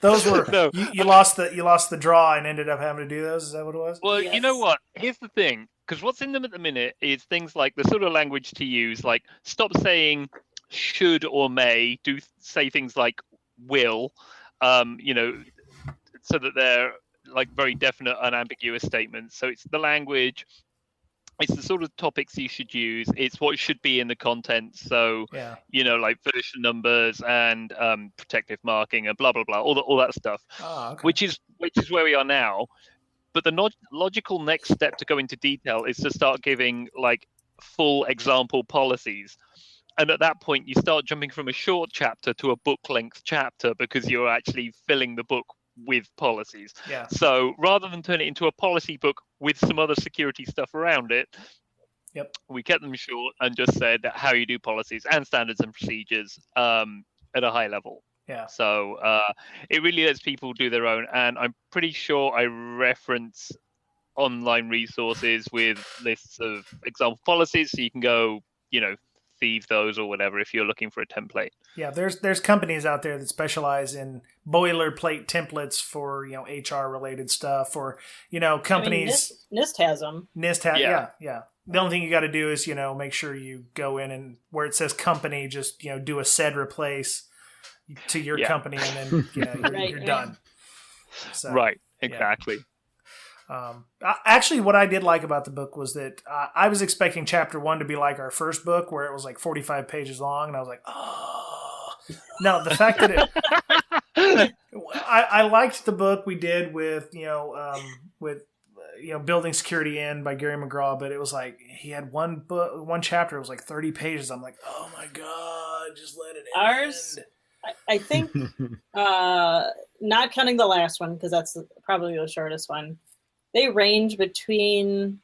Speaker 1: Those were you lost the draw and ended up having to do those. Is that what it was?
Speaker 4: Well,
Speaker 3: Yes.
Speaker 4: You know what? Here's the thing. Because what's in them at the minute is things like the sort of language to use, like stop saying should or may, say things like will, so that they're like very definite, unambiguous statements. So it's the language, it's the sort of topics you should use, it's what should be in the content. So, like version numbers and protective marking and blah, blah, blah, all that stuff,
Speaker 1: okay.
Speaker 4: which is where we are now. But the logical next step to go into detail is to start giving like full example policies. And at that point, you start jumping from a short chapter to a book-length chapter because you're actually filling the book with policies.
Speaker 1: Yeah.
Speaker 4: So rather than turn it into a policy book with some other security stuff around it, we kept them short and just said how you do policies and standards and procedures at a high level.
Speaker 1: Yeah.
Speaker 4: So it really lets people do their own. And I'm pretty sure I reference online resources with lists of example policies, so you can go, thieve those or whatever if you're looking for a template.
Speaker 1: Yeah, there's companies out there that specialize in boilerplate templates for HR related stuff, or companies.
Speaker 3: NIST has them.
Speaker 1: NIST has, yeah. The only thing you got to do is make sure you go in and where it says company, just do a said replace to your company, and then you're done. So,
Speaker 4: right, exactly.
Speaker 1: Actually, what I did like about the book was that I was expecting chapter 1 to be like our first book, where it was like 45 pages long, and I was like, oh. No, the fact that I liked the book we did with Building Security In by Gary McGraw, but it was like he had one chapter. It was like 30 pages. I'm like, oh my god, just let it end.
Speaker 3: Ours, I think, not counting the last one because that's probably the shortest one. They range between,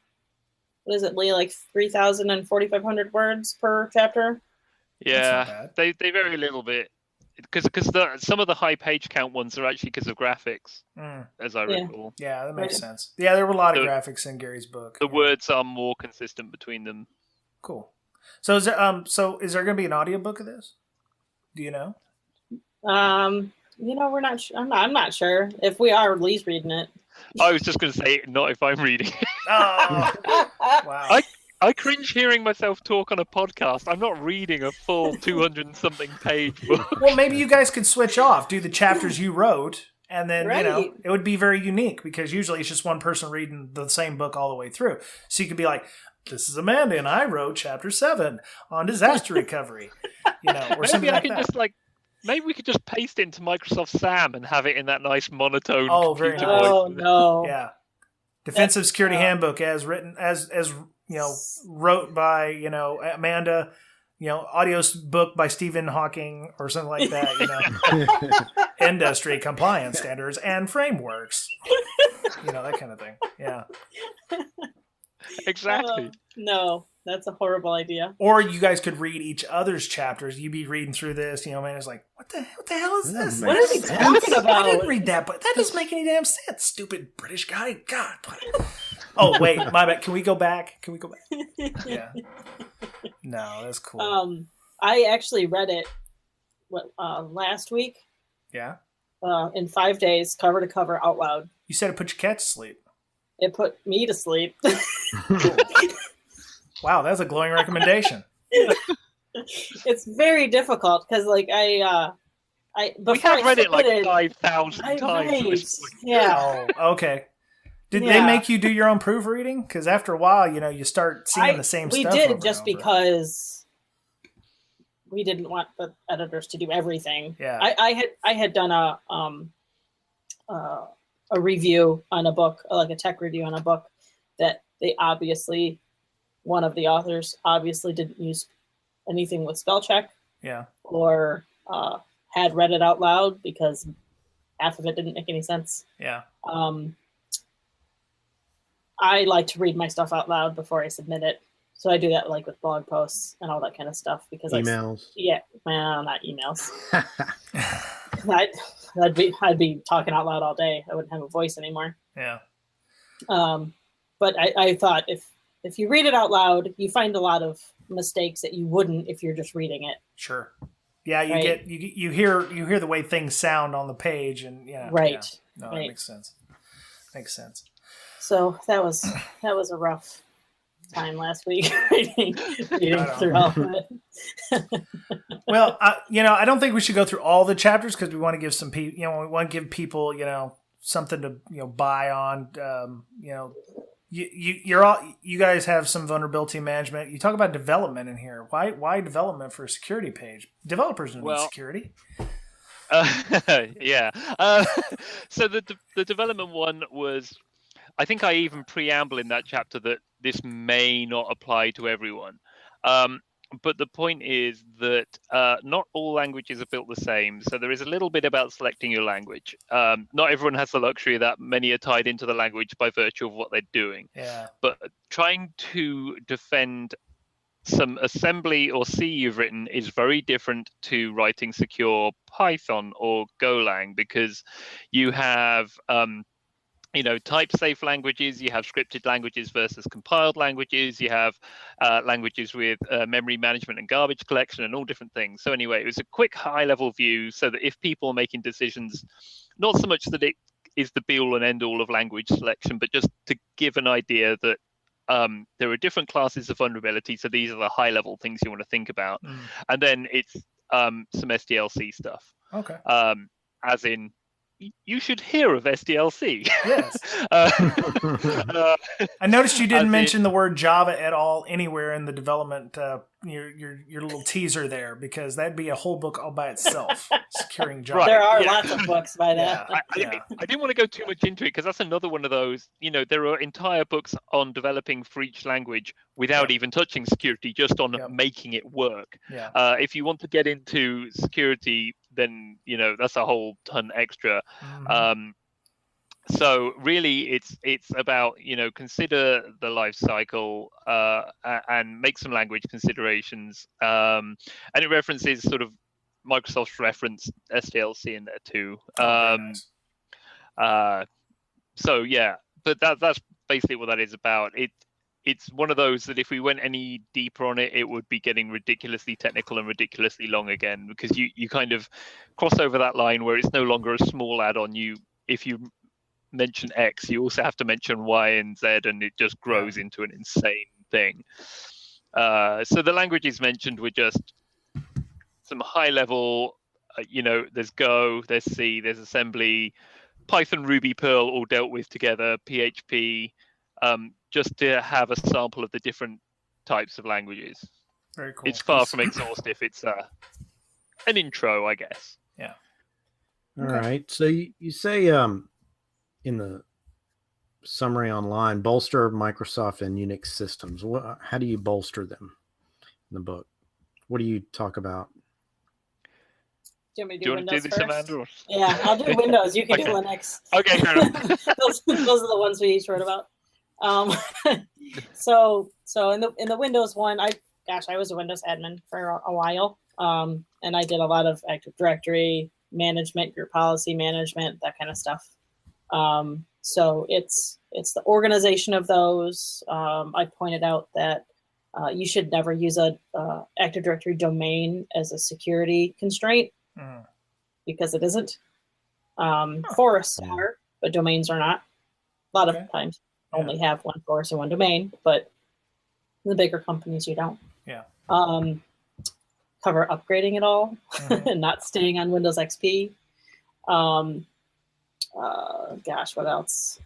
Speaker 3: what is it, Lee, like 3,000 and 4,500 words per chapter?
Speaker 4: Yeah, they vary a little bit. Because some of the high page count ones are actually because of graphics, as I recall.
Speaker 1: Yeah, that makes sense. Yeah, there were a lot of graphics in Gary's book.
Speaker 4: The words are more consistent between them.
Speaker 1: Cool. So is there going to be an audiobook of this? Do you know?
Speaker 3: We're not. I'm not sure. If we are, Lee's reading it.
Speaker 4: I was just going to say, not if I'm reading it.
Speaker 1: Oh, wow.
Speaker 4: I cringe hearing myself talk on a podcast. I'm not reading a full 200 and something page book.
Speaker 1: Well, maybe you guys could switch off, do the chapters you wrote, and then it would be very unique because usually it's just one person reading the same book all the way through. So you could be like, "This is Amanda, and I wrote chapter 7 on disaster recovery." Or something like that.
Speaker 4: Maybe we could just paste it into Microsoft SAM and have it in that nice monotone.
Speaker 1: Oh, very
Speaker 4: computer
Speaker 1: nice.
Speaker 4: voice.
Speaker 3: Oh no!
Speaker 1: Yeah, Defensive Security Handbook as written as wrote by Amanda, audio book by Stephen Hawking or something like that, industry compliance standards and frameworks, that kind of thing. Yeah.
Speaker 4: Exactly.
Speaker 3: No, that's a horrible idea.
Speaker 1: Or you guys could read each other's chapters. You'd be reading through this, man. It's like, what the hell is this?
Speaker 3: What is he talking about?
Speaker 1: I didn't read that, but that doesn't make any damn sense. Stupid British guy. God. Oh, wait, my bad. Can we go back? Yeah. No, that's cool.
Speaker 3: I actually read it last week.
Speaker 1: Yeah.
Speaker 3: In 5 days, cover to cover, out loud.
Speaker 1: You said it put your cat to sleep.
Speaker 3: It put me to sleep.
Speaker 1: Wow, that's a glowing recommendation.
Speaker 3: It's very difficult because, we have
Speaker 4: read it like 5,000 times.
Speaker 3: Yeah.
Speaker 1: Oh, okay. Did they make you do your own proofreading? Because after a while, you start seeing the same stuff.
Speaker 3: We did just because we didn't want the editors to do everything.
Speaker 1: Yeah.
Speaker 3: I had done a review on a book, like a tech review on a book that one of the authors obviously didn't use anything with spell check.
Speaker 1: Yeah.
Speaker 3: Or had read it out loud because half of it didn't make any sense.
Speaker 1: Yeah.
Speaker 3: I like to read my stuff out loud before I submit it. So I do that with blog posts and all that kind of stuff because
Speaker 2: emails.
Speaker 3: Not emails. I'd be talking out loud all day. I wouldn't have a voice anymore.
Speaker 1: Yeah.
Speaker 3: But I thought if you read it out loud, you find a lot of mistakes that you wouldn't if you're just reading it.
Speaker 1: Sure. Yeah, you hear the way things sound on the page, and
Speaker 3: right.
Speaker 1: Yeah. No, that makes sense. Makes sense.
Speaker 3: So that was a rough time last week reading through all of it.
Speaker 1: Well, I don't think we should go through all the chapters because we want to give some people, we want to give people, something to buy on. You guys have some vulnerability management. You talk about development in here. Why development for a security page? Developers don't need security.
Speaker 4: Yeah. So the development one was, I think I even preamble in that chapter that this may not apply to everyone. But the point is that not all languages are built the same. So there is a little bit about selecting your language. Not everyone has the luxury that many are tied into the language by virtue of what they're doing.
Speaker 1: Yeah.
Speaker 4: But trying to defend some assembly or C you've written is very different to writing secure Python or Golang, because you have type-safe languages, you have scripted languages versus compiled languages, you have languages with memory management and garbage collection and all different things. So anyway, it was a quick high-level view so that if people are making decisions, not so much that it is the be-all and end-all of language selection, but just to give an idea that there are different classes of vulnerability. So these are the high-level things you want to think about. And then it's some SDLC stuff.
Speaker 1: Okay.
Speaker 4: As in, you should hear of SDLC.
Speaker 1: Yes. I noticed you didn't mention the word Java at all anywhere in the development, your little teaser there, because that'd be a whole book all by itself, securing Java.
Speaker 3: Right. There are lots of books by that.
Speaker 4: I didn't want to go too much into it because that's another one of those, there are entire books on developing for each language without even touching security, just on making it work.
Speaker 1: Yeah.
Speaker 4: If you want to get into security, then that's a whole ton extra.
Speaker 1: Mm-hmm.
Speaker 4: So really it's about consider the life cycle and make some language considerations, and it references sort of Microsoft's reference SDLC in there too. So yeah, but that's basically what that is about. It's one of those that if we went any deeper on it, it would be getting ridiculously technical and ridiculously long again, because you kind of cross over that line where it's no longer a small add-on. If you mention X, you also have to mention Y and Z, and it just grows into an insane thing. So the languages mentioned were just some high-level, there's Go, there's C, there's assembly, Python, Ruby, Perl all dealt with together, PHP, just to have a sample of the different types of languages.
Speaker 1: Very cool.
Speaker 4: It's far from exhaustive. It's an intro, I guess.
Speaker 1: Yeah.
Speaker 2: All right. So you say in the summary online, bolster Microsoft and Unix systems. How do you bolster them in the book? What do you talk about?
Speaker 3: Do you want me to
Speaker 4: Do
Speaker 3: do
Speaker 4: you want to
Speaker 3: Windows
Speaker 4: do this,
Speaker 3: first?
Speaker 4: Amanda? Or...
Speaker 3: Yeah, I'll do Windows. You can do
Speaker 4: Okay.
Speaker 3: Linux.
Speaker 4: Okay, fair enough.
Speaker 3: those are the ones we each wrote about. So in the Windows one, I was a Windows admin for a while, and I did a lot of Active Directory management, group policy management, that kind of stuff. So it's the organization of those. I pointed out that you should never use a Active Directory domain as a security constraint because it isn't. Forests are, but domains are not. A lot of times only have one forest and one domain, but the bigger companies you don't.
Speaker 1: Yeah.
Speaker 3: Cover upgrading it all and not staying on Windows XP. What else?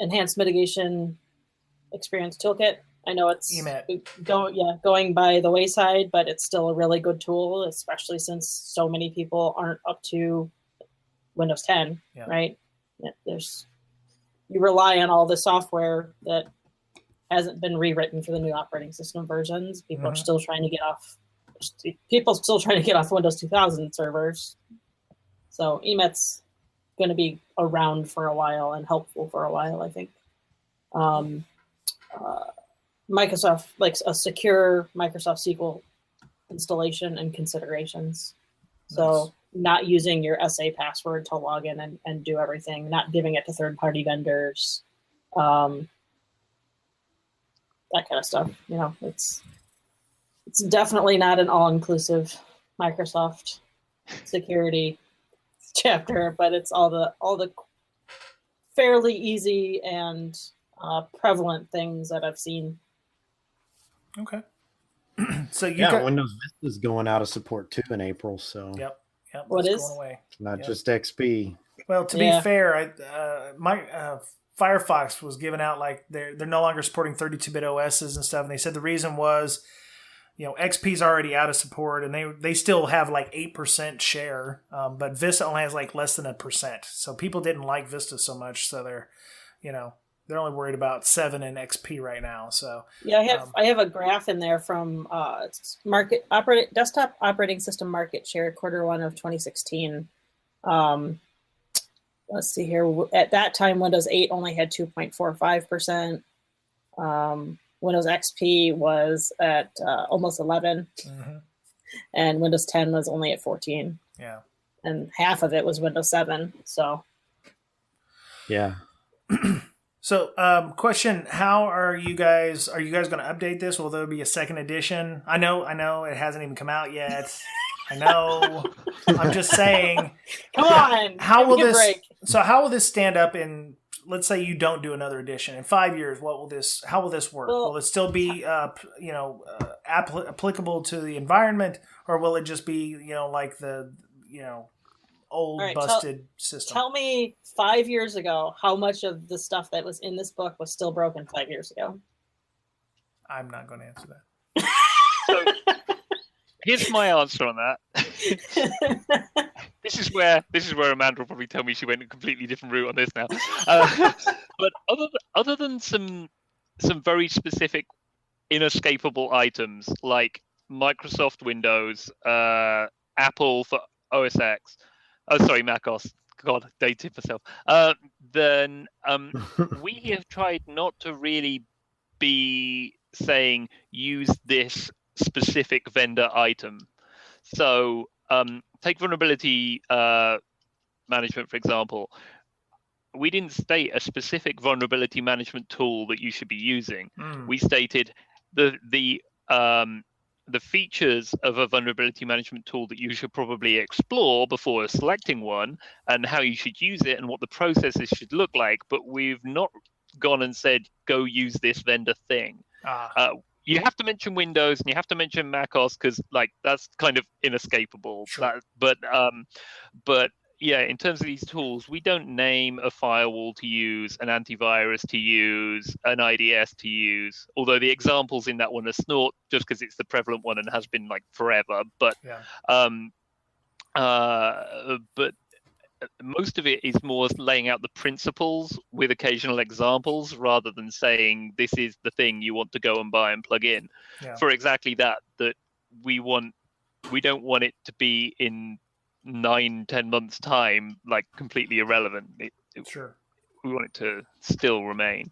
Speaker 3: Enhanced mitigation experience toolkit. I know it's going by the wayside, but it's still a really good tool, especially since so many people aren't up to Windows 10, right? You rely on all the software that hasn't been rewritten for the new operating system versions. People are still trying to get off. People still trying to get off Windows 2000 servers. So EMET's going to be around for a while and helpful for a while, I think. Microsoft likes a secure Microsoft SQL installation and considerations. So not using your SA password to log in and do everything, not giving it to third-party vendors, that kind of stuff. It's definitely not an all-inclusive Microsoft security chapter, but it's all the fairly easy and prevalent things that I've seen.
Speaker 1: Okay. So
Speaker 2: Windows Vista is going out of support too in April. So
Speaker 1: Yep.
Speaker 3: What is?
Speaker 1: Going away.
Speaker 2: Not just XP.
Speaker 1: Well, to be fair, Firefox was giving out like they're no longer supporting 32-bit OSs and stuff, and they said the reason was, XP's already out of support, and they still have like 8% share, but Vista only has like less than 1%. So people didn't like Vista so much, so they're only worried about 7 and XP right now. So
Speaker 3: I have a graph in there from desktop operating system market share Q1 of 2016. Let's see here. At that time, Windows 8 only had 2.45%. Windows XP was at almost 11, and Windows 10 was only at 14.
Speaker 1: Yeah,
Speaker 3: and half of it was Windows 7. So,
Speaker 2: yeah.
Speaker 1: So, question: how are you guys? Are you guys going to update this? Will there be a second edition? I know, it hasn't even come out yet. I know. I'm just saying.
Speaker 3: Come on.
Speaker 1: How will this? Break. So, how will this stand up in? Let's say you don't do another edition in 5 years. How will this work? Will it still be, applicable to the environment, or will it just be, like the, old busted system?
Speaker 3: Tell me 5 years ago how much of the stuff that was in this book was still broken 5 years ago.
Speaker 1: I'm not going to answer that.
Speaker 4: So, here's my answer on that. This is where Amanda will probably tell me she went a completely different route on this now. But other than some very specific inescapable items like Microsoft Windows, Apple for OS X, Mac OS. God, dated myself. Then we have tried not to really be saying use this specific vendor item. So take vulnerability management, for example. We didn't state a specific vulnerability management tool that you should be using. We stated the features of a vulnerability management tool that you should probably explore before selecting one, and how you should use it and what the processes should look like. But we've not gone and said, go use this vendor thing. You have to mention Windows and you have to mention Mac OS because that's kind of inescapable.
Speaker 1: Sure.
Speaker 4: But yeah, in terms of these tools, we don't name a firewall to use, an antivirus to use, an IDS to use. Although the examples in that one are Snort, just because it's the prevalent one and has been forever. But most of it is more laying out the principles with occasional examples rather than saying this is the thing you want to go and buy and plug in.
Speaker 1: Yeah.
Speaker 4: For exactly that we don't want it to be in 9-10 months time like completely irrelevant.
Speaker 1: Sure.
Speaker 4: We want it to still remain.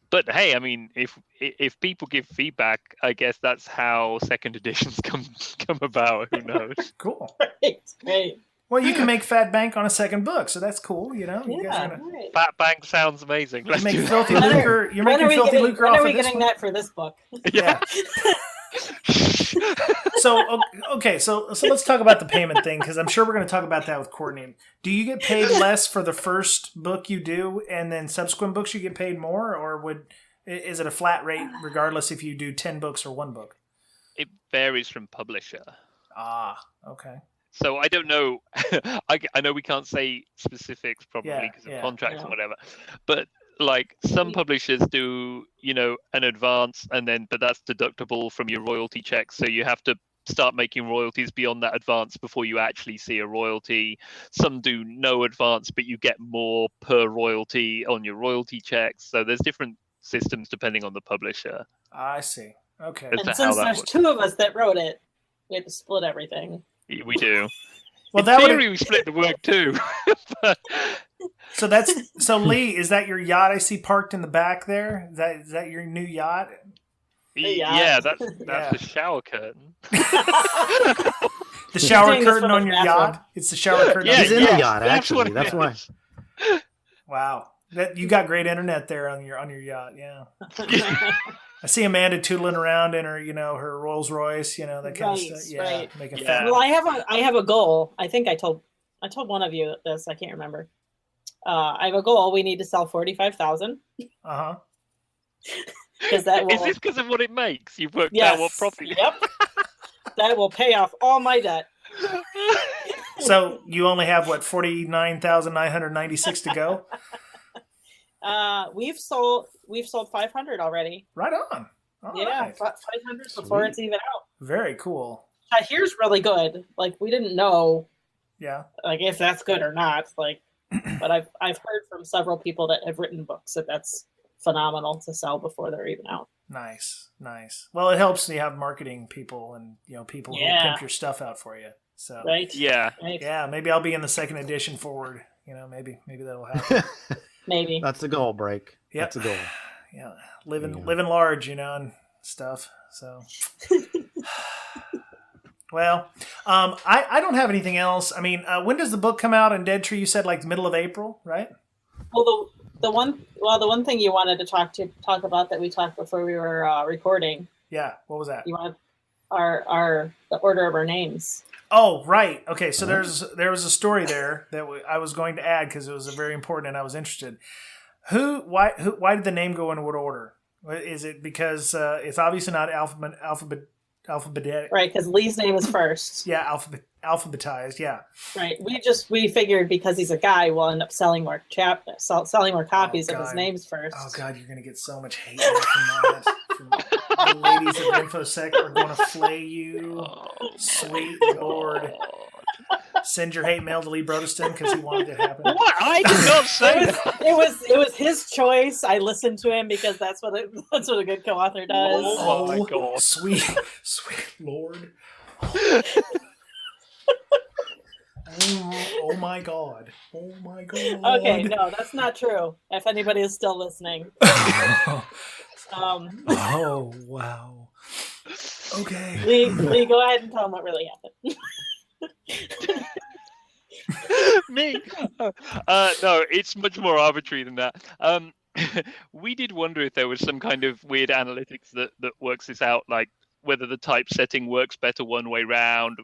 Speaker 4: But hey, I mean, if people give feedback, I guess that's how second editions come about. Who knows?
Speaker 1: Cool.
Speaker 3: Right.
Speaker 1: Well, you can make fat bank on a second book, so that's cool. You know, you guys are gonna
Speaker 3: Right.
Speaker 4: Fat Bank sounds amazing. Let's
Speaker 1: make
Speaker 4: do
Speaker 1: filthy
Speaker 4: that.
Speaker 1: lucre. You're making filthy lucre off
Speaker 3: When are
Speaker 1: of
Speaker 3: we
Speaker 1: this
Speaker 3: getting
Speaker 1: one?
Speaker 3: that for this book?
Speaker 1: Yeah. So okay, so let's talk about the payment thing, because I'm sure we're going to talk about that with Courtney. Do you get paid less for the first book you do, and then subsequent books you get paid more, or is it a flat rate regardless if you do 10 books or one book?
Speaker 4: It varies from publisher.
Speaker 1: Ah, okay.
Speaker 4: So I don't know. I know we can't say specifics probably because of contracts and whatever. But like some publishers do, an advance but that's deductible from your royalty check. So you have to start making royalties beyond that advance before you actually see a royalty. Some do no advance, but you get more per royalty on your royalty checks. So there's different systems depending on the publisher.
Speaker 1: I see. Okay.
Speaker 3: And since there's two of us that wrote it, we have to split everything.
Speaker 4: We do.
Speaker 1: Well,
Speaker 4: in theory, we split the work too. But...
Speaker 1: So Lee, is that your yacht I see parked in the back there? Is that your new yacht?
Speaker 4: Yeah, that's the shower curtain.
Speaker 1: The shower curtain on your yacht? It's the shower curtain.
Speaker 2: He's in the yacht, actually. That's why.
Speaker 1: Wow. You got great internet there on your yacht, yeah. I see Amanda tootling around in her, her Rolls Royce, that kind of stuff. Yeah,
Speaker 3: right.
Speaker 1: Making fat.
Speaker 3: Well, I have a goal. I think I told one of you this. I can't remember. I have a goal. We need to sell 45,000.
Speaker 1: Uh-huh.
Speaker 4: Is this because of what it makes? You've worked out what profit.
Speaker 3: Yep. That will pay off all my debt.
Speaker 1: So you only have 49,996 to go?
Speaker 3: We've sold 500 already.
Speaker 1: Right on. All right.
Speaker 3: 500 before it's even out.
Speaker 1: Very cool.
Speaker 3: Here's really good. Like, we didn't know.
Speaker 1: Yeah. Like,
Speaker 3: if that's good or not. Like, but I've heard from several people that have written books that's phenomenal to sell before they're even out.
Speaker 1: Nice. Well, it helps when you have marketing people and people who pimp your stuff out for you. So
Speaker 3: right.
Speaker 4: Yeah.
Speaker 3: Right.
Speaker 1: Yeah. Maybe I'll be in the second edition forward. Maybe that'll happen.
Speaker 3: Maybe
Speaker 2: that's the goal. Break. Yep. That's the goal.
Speaker 1: Yeah. Living large, and stuff. So. Well, I don't have anything else. I mean, when does the book come out in Dead Tree? You said like the middle of April, right?
Speaker 3: Well, the one thing you wanted to talk about that we talked before we were recording.
Speaker 1: Yeah, what was that?
Speaker 3: You wanted the order of our names.
Speaker 1: Oh, right. Okay, so there was a story there that I was going to add because it was very important and I was interested. Why did the name go in what order? Is it because it's obviously not alphabetic?
Speaker 3: Right, because Lee's name is first.
Speaker 1: Yeah, alphabetized. Yeah.
Speaker 3: Right. We figured because he's a guy, we'll end up selling more copies of his names first.
Speaker 1: Oh God, you're gonna get so much hate from that. The ladies of InfoSec are going to flay you. Sweet Lord. Send your hate mail to Lee Brotherston because he wanted it to happen.
Speaker 4: What? I did not say that.
Speaker 3: It was his choice. I listened to him because that's what a good co-author does.
Speaker 4: Oh my God.
Speaker 1: Sweet Lord. Oh my God. Oh my God.
Speaker 3: Okay, no, that's not true. If anybody is still listening.
Speaker 1: Oh wow. Okay.
Speaker 3: Lee, go ahead and tell them what really happened.
Speaker 4: Me? No, it's much more arbitrary than that. We did wonder if there was some kind of weird analytics that works this out, like whether the typesetting works better one way round,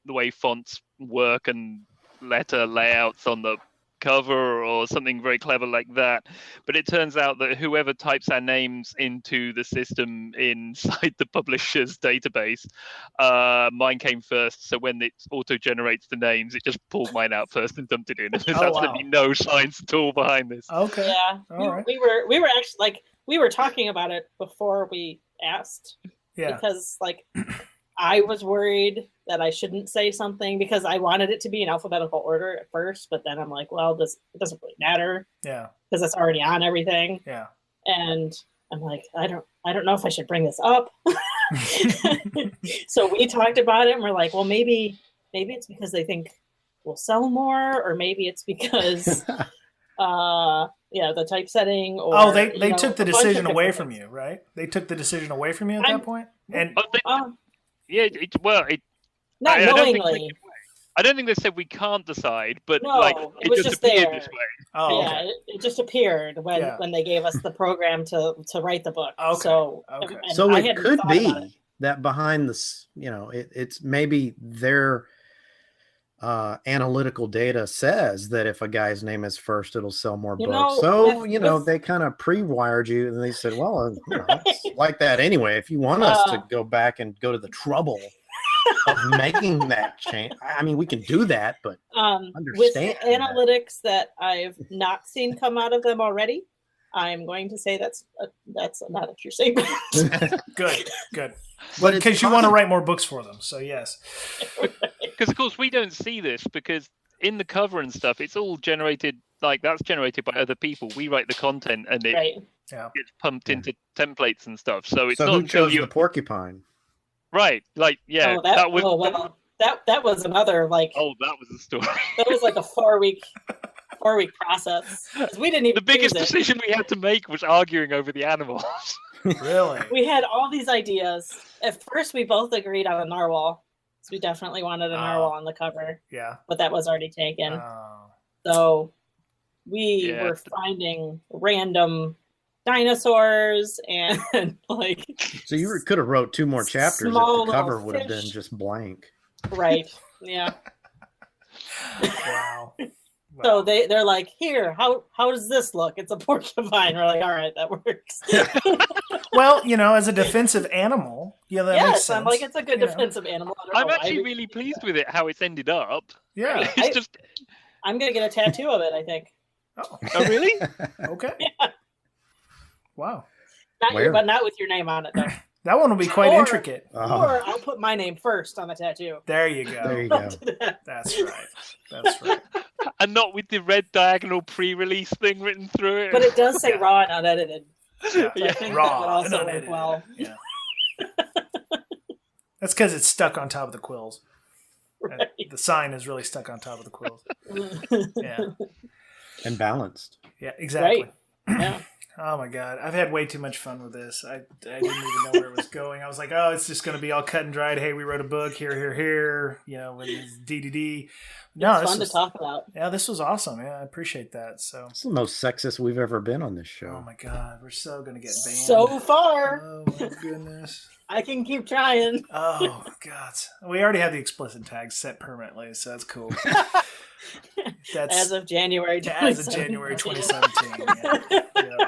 Speaker 4: the way fonts work and letter layouts on the cover or something very clever like that. But it turns out that whoever types our names into the system inside the publisher's database, mine came first. So when it auto-generates the names, it just pulled mine out first and dumped it in. And there's absolutely no science at all behind this.
Speaker 1: Okay.
Speaker 3: Yeah.
Speaker 1: Right.
Speaker 3: We were actually we were talking about it before we asked.
Speaker 1: Yeah.
Speaker 3: Because I was worried that I shouldn't say something because I wanted it to be in alphabetical order at first, but then I'm like, well, it doesn't really matter.
Speaker 1: Yeah.
Speaker 3: Because it's already on everything.
Speaker 1: Yeah.
Speaker 3: And I'm like, I don't know if I should bring this up. So we talked about it and we're like, well, maybe it's because they think we'll sell more, or maybe it's because the typesetting, or
Speaker 1: they took the decision away from you, right? They took the decision away from you at that point? And
Speaker 3: not knowingly.
Speaker 4: I don't think they said we can't decide, but
Speaker 3: no,
Speaker 4: it
Speaker 3: was
Speaker 4: just appeared
Speaker 3: there.
Speaker 4: this way.
Speaker 1: Oh,
Speaker 3: yeah,
Speaker 1: okay.
Speaker 3: it just appeared when they gave us the program to write the book.
Speaker 1: Okay.
Speaker 3: So
Speaker 2: it could be that behind this, it's maybe their analytical data says that if a guy's name is first, it'll sell more books. They kind of pre-wired you, and they said, well, it's like that anyway. If you want us to go back and go to the trouble of making that change, I mean, we can do that, but understand
Speaker 3: with analytics that I've not seen come out of them already, I'm going to say that's not a true statement.
Speaker 1: Good. But because you want to write more books for them, so yes.
Speaker 4: Because of course we don't see this, because in the cover and stuff, it's all generated, that's generated by other people. We write the content, and it gets pumped into templates and stuff. So it's not
Speaker 2: who chose the porcupine?
Speaker 4: Right,
Speaker 3: that was another
Speaker 4: that was a story.
Speaker 3: That was like a 4-week process. We didn't even.
Speaker 4: The biggest decision we had to make was arguing over the animals.
Speaker 1: Really?
Speaker 3: We had all these ideas. At first, we both agreed on a narwhal. So we definitely wanted a narwhal on the cover.
Speaker 1: Yeah.
Speaker 3: But that was already taken. So we were finding random dinosaurs and
Speaker 2: So you could have wrote 2 more chapters if the cover would have been just blank.
Speaker 3: Right. Yeah.
Speaker 1: Wow.
Speaker 3: So they're like, here, how does this look? It's a porcupine. We're like, all right, that works.
Speaker 1: Well, as a defensive animal, that makes sense.
Speaker 3: I'm like, it's a good defensive animal.
Speaker 4: I'm actually really pleased with it, how it's ended up.
Speaker 1: Yeah.
Speaker 3: I'm going to get a tattoo of it, I think.
Speaker 1: Oh,
Speaker 4: really?
Speaker 1: Okay.
Speaker 3: Yeah.
Speaker 1: Wow.
Speaker 3: But not with your name on it, though.
Speaker 1: That one will be quite intricate.
Speaker 3: Or I'll put my name first on the tattoo.
Speaker 1: There you go. That's right.
Speaker 4: And not with the red diagonal pre-release thing written through it.
Speaker 3: But it does say raw and unedited.
Speaker 1: Yeah,
Speaker 3: so I think
Speaker 1: raw
Speaker 3: that would also
Speaker 1: and unedited.
Speaker 3: work well.
Speaker 1: Yeah. That's because it's stuck on top of the quills.
Speaker 3: Right.
Speaker 1: The sign is really stuck on top of the quills. Yeah.
Speaker 2: And balanced.
Speaker 1: Yeah, exactly.
Speaker 3: Right. Yeah.
Speaker 1: Oh my God. I've had way too much fun with this. I didn't even know where it was going. I was like, it's just going to be all cut and dried. Hey, we wrote a book here, with this DDD. No,
Speaker 3: it's fun to talk about.
Speaker 1: Yeah, this was awesome. Yeah, I appreciate that. So
Speaker 2: it's the most sexist we've ever been on this show.
Speaker 1: Oh my God. We're so going to get banned.
Speaker 3: So far.
Speaker 1: Oh my goodness.
Speaker 3: I can keep trying.
Speaker 1: Oh God. We already have the explicit tags set permanently, so that's cool. That's
Speaker 3: as of January
Speaker 1: 2017. Yeah.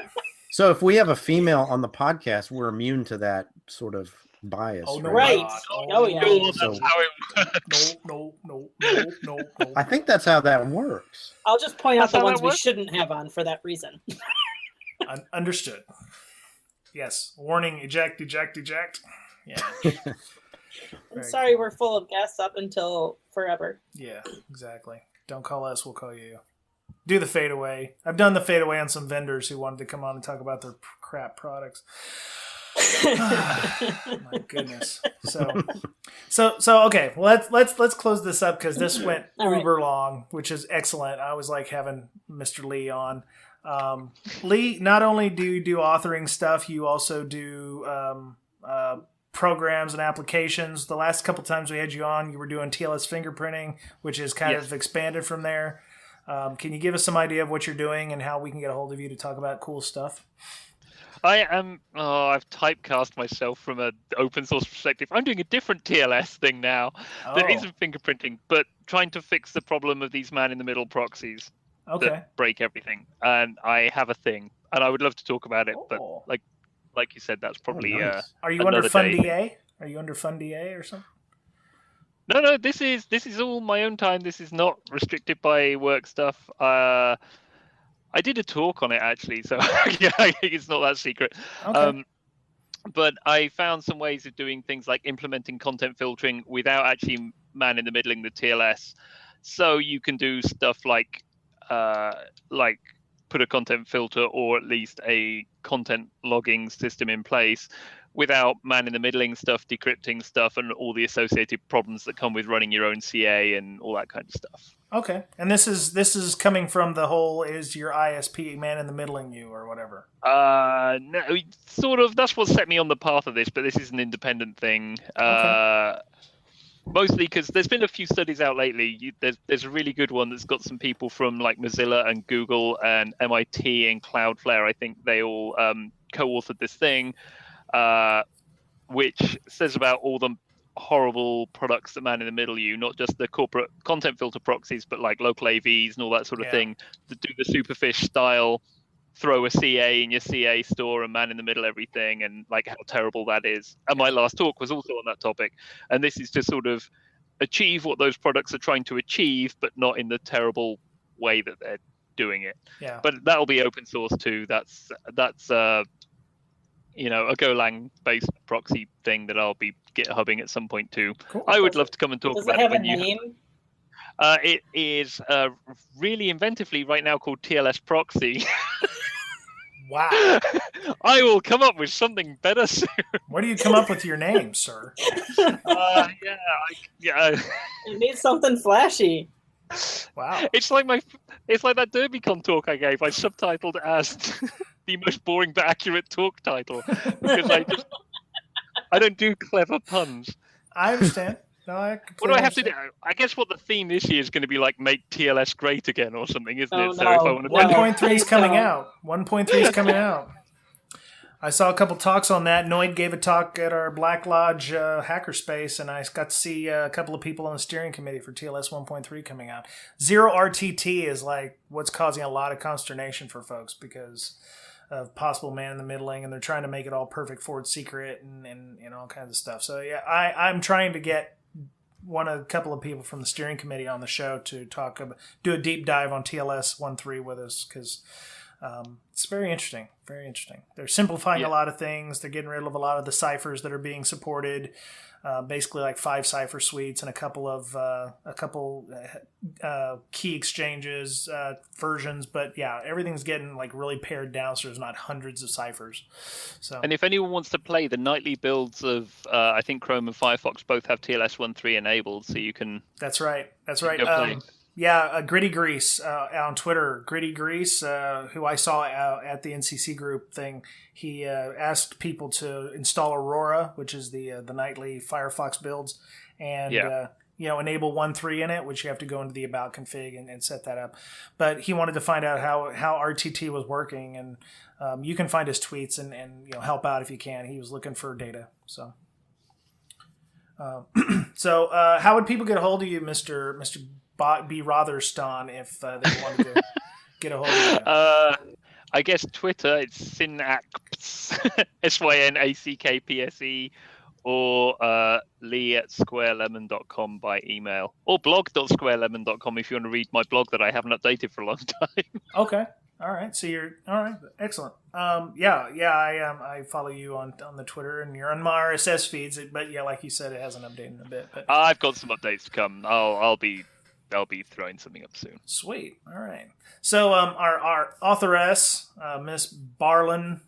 Speaker 2: So if we have a female on the podcast, we're immune to that sort of bias.
Speaker 1: Oh, no,
Speaker 3: right.
Speaker 1: God.
Speaker 3: Oh yeah.
Speaker 4: That's how it works.
Speaker 1: No.
Speaker 2: I think that's how that works.
Speaker 3: I'll just point out
Speaker 4: That's
Speaker 3: the
Speaker 4: how
Speaker 3: ones
Speaker 4: that
Speaker 3: we
Speaker 4: works?
Speaker 3: shouldn't have on for that reason.
Speaker 1: Understood. Yes. Warning, eject. Yeah.
Speaker 3: I'm sorry we're full of guests up until forever.
Speaker 1: Yeah, exactly. Don't call us, we'll call you. Do the fadeaway. I've done the fadeaway on some vendors who wanted to come on and talk about their crap products. My goodness. So okay. Well, let's close this up because this went uber long, which is excellent. I always like having Mr. Lee on. Lee, not only do you do authoring stuff, you also do programs and applications. The last couple times we had you on, you were doing TLS fingerprinting, which is kind of expanded from there. Can you give us some idea of what you're doing and how we can get a hold of you to talk about cool stuff?
Speaker 4: I am. I've typecast myself from an open source perspective. I'm doing a different TLS thing now that isn't fingerprinting, but trying to fix the problem of these man-in-the-middle proxies that break everything. And I have a thing, and I would love to talk about it, but like you said, that's probably.
Speaker 2: Nice.
Speaker 1: Are you under FunDA? Are you under FunDA or something?
Speaker 4: No. This is all my own time. This is not restricted by work stuff. I did a talk on it actually, so it's not that secret.
Speaker 1: Okay.
Speaker 4: But I found some ways of doing things like implementing content filtering without actually man-in-the-middling the TLS. So you can do stuff like put a content filter or at least a content logging system in place without man-in-the-middling stuff, decrypting stuff, and all the associated problems that come with running your own CA and all that kind of stuff.
Speaker 1: Okay, and this is coming from the whole is your ISP man-in-the-middling you or whatever.
Speaker 4: No, sort of. That's what set me on the path of this, but this is an independent thing. Okay. Mostly because there's been a few studies out lately. There's a really good one that's got some people from like Mozilla and Google and MIT and Cloudflare. I think they all co-authored this thing, which says about all the horrible products that man in the middle you, not just the corporate content filter proxies, but like local AVs and all that sort of thing that do the Superfish style, throw a CA in your CA store and man in the middle everything, and like how terrible that is. And my last talk was also on that topic. And this is to sort of achieve what those products are trying to achieve, but not in the terrible way that they're doing it.
Speaker 1: Yeah.
Speaker 4: But that'll be open source too. That's a Golang based proxy thing that I'll be GitHubbing at some point too. Cool. I would love to come and talk about it.
Speaker 3: Does it have a name?
Speaker 4: It is really inventively right now called TLS Proxy.
Speaker 1: Wow.
Speaker 4: I will come up with something better soon.
Speaker 1: Where do you come up with your name, sir?
Speaker 4: Yeah.
Speaker 3: It needs something flashy.
Speaker 1: Wow.
Speaker 4: It's like that DerbyCon talk I gave. I subtitled as the most boring but accurate talk title because I don't do clever puns.
Speaker 1: I understand. No,
Speaker 4: what do I have to do? I guess what the theme this year is going to be like make TLS great again or something, isn't it? So if I want to
Speaker 1: 1.3 is coming out. 1.3 is coming out. I saw a couple talks on that. Noid gave a talk at our Black Lodge hackerspace, and I got to see a couple of people on the steering committee for TLS 1.3 coming out. Zero RTT is like what's causing a lot of consternation for folks because of possible man-in-the-middling, and they're trying to make it all perfect forward secret and all kinds of stuff. So yeah, I'm trying to get a couple of people from the steering committee on the show to do a deep dive on TLS 1.3 with us because it's very interesting. Very interesting. They're simplifying a lot of things. They're getting rid of a lot of the ciphers that are being supported. Basically, like 5 cipher suites and a couple key exchanges versions. But yeah, everything's getting like really pared down, so there's not hundreds of ciphers. So,
Speaker 4: and if anyone wants to play, the nightly builds of I think Chrome and Firefox both have TLS 1.3 enabled, so you can.
Speaker 1: That's right. Yeah, Gritty Grease on Twitter. Gritty Grease, who I saw at the NCC group thing, he asked people to install Aurora, which is the nightly Firefox builds, and enable 1.3 in it, which you have to go into the about config and set that up. But he wanted to find out how RTT was working, and you can find his tweets and help out if you can. He was looking for data, so. So how would people get a hold of you, Mr. B. Rotherston, if they wanted to get a hold of you?
Speaker 4: I guess Twitter, it's Synacpse, SYNACKPSE, or Lee at squarelemon.com by email, or blog.squarelemon.com if you want to read my blog that I haven't updated for a long time.
Speaker 1: Okay. All right. So you're all right. Excellent. I follow you on the Twitter, and you're on my RSS feeds. But yeah, like you said, it hasn't updated in a bit. But
Speaker 4: I've got some updates to come. I'll be throwing something up soon.
Speaker 1: Sweet. All right. So our authoress, Miss Berlin.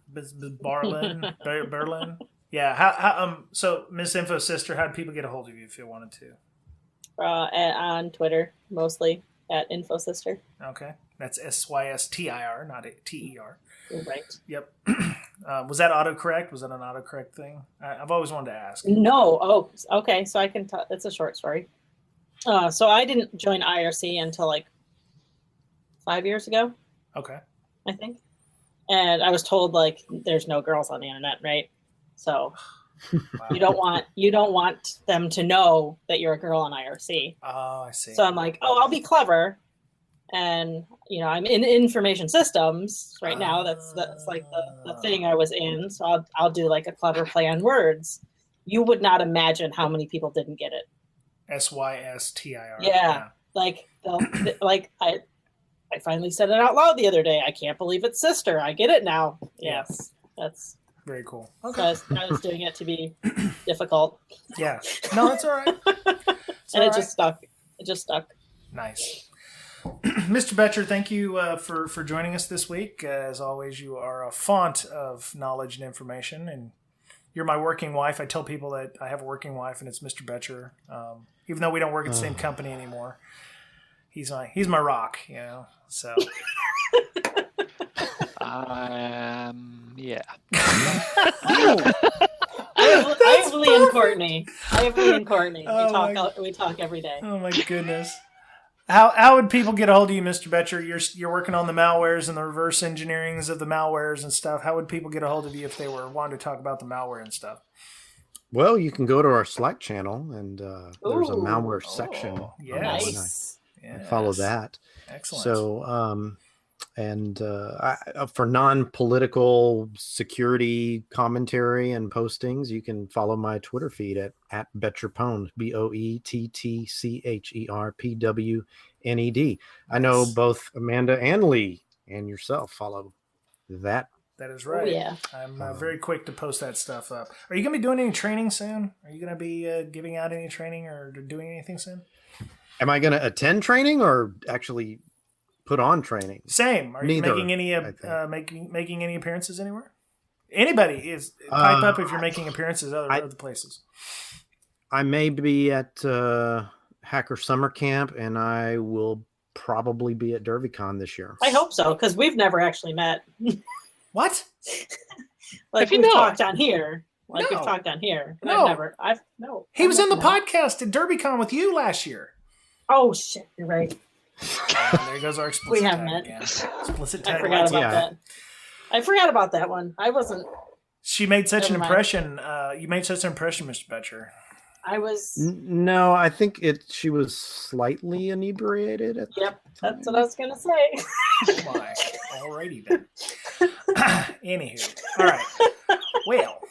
Speaker 1: Yeah. So Miss Info Sister, how do people get a hold of you if they wanted to?
Speaker 3: On Twitter mostly at Info Sister.
Speaker 1: Okay. That's SYSTIR, not TER.
Speaker 3: Right.
Speaker 1: Yep. Was that autocorrect? Was that an autocorrect thing? I've always wanted to ask.
Speaker 3: No. Oh, okay. So I can it's a short story. So I didn't join IRC until like 5 years ago.
Speaker 1: Okay.
Speaker 3: I think. And I was told like there's no girls on the internet, right? So wow. you don't want them to know that you're a girl on IRC.
Speaker 1: Oh, I see.
Speaker 3: So I'm like, I'll be clever. And I'm in information systems right now. That's like the thing I was in. So I'll do like a clever play on words. You would not imagine how many people didn't get it.
Speaker 1: SYSTIR.
Speaker 3: Yeah. Like I finally said it out loud the other day. I can't believe it's sister. I get it now. Yes. That's
Speaker 1: Very cool.
Speaker 3: So
Speaker 1: Okay.
Speaker 3: I was doing it to be difficult.
Speaker 1: Yeah. No, that's all right.
Speaker 3: And it just stuck. It just stuck.
Speaker 1: Nice. Mr. Betcher, thank you for joining us this week. As always, you are a font of knowledge and information, and you're my working wife. I tell people that I have a working wife, and it's Mr. Betcher. Even though we don't work at the same company anymore, he's my rock, you know. So.
Speaker 4: Yeah.
Speaker 3: I have Lee and Courtney.
Speaker 1: Oh,
Speaker 3: we talk every day.
Speaker 1: Oh my goodness. How would people get a hold of you, Mr. Betcher? You're working on the malwares and the reverse engineerings of the malwares and stuff. How would people get a hold of you if they were wanting to talk about the malware and stuff?
Speaker 2: Well, you can go to our Slack channel, and there's a malware section.
Speaker 1: Yes.
Speaker 2: Follow that.
Speaker 1: Excellent.
Speaker 2: So, for non-political security commentary and postings, you can follow my Twitter feed at BetcherPwned, BOETTCHERPWNED. I know both Amanda and Lee and yourself follow that.
Speaker 1: That is right.
Speaker 3: Oh, yeah.
Speaker 1: I'm very quick to post that stuff up. Are you going to be doing any training soon? Are you going to be giving out any training or doing anything soon?
Speaker 2: Am I going to attend training or actually put on training?
Speaker 1: Same. Are you making any making any appearances anywhere? Anybody is pipe up if you're making appearances other places.
Speaker 2: I may be at Hacker Summer Camp, and I will probably be at DerbyCon this year.
Speaker 3: I hope so, because we've never actually met.
Speaker 1: What?
Speaker 3: Like we've talked on here. We've talked on here. But
Speaker 1: No.
Speaker 3: No.
Speaker 1: He was in the podcast at DerbyCon with you last year.
Speaker 3: Oh shit, you're right.
Speaker 1: There goes our explicit
Speaker 3: We have
Speaker 1: tag
Speaker 3: met.
Speaker 1: again. Explicit tag.
Speaker 3: I forgot about that. I forgot about that one. I wasn't.
Speaker 1: She made such
Speaker 3: Never
Speaker 1: an
Speaker 3: mind.
Speaker 1: impression. You made such an impression, Mr. Betcher.
Speaker 3: I was.
Speaker 2: No, I think she was slightly inebriated.
Speaker 3: Yep, that's what I was gonna say.
Speaker 1: Oh my. Alrighty then. Anywho. All right. Well.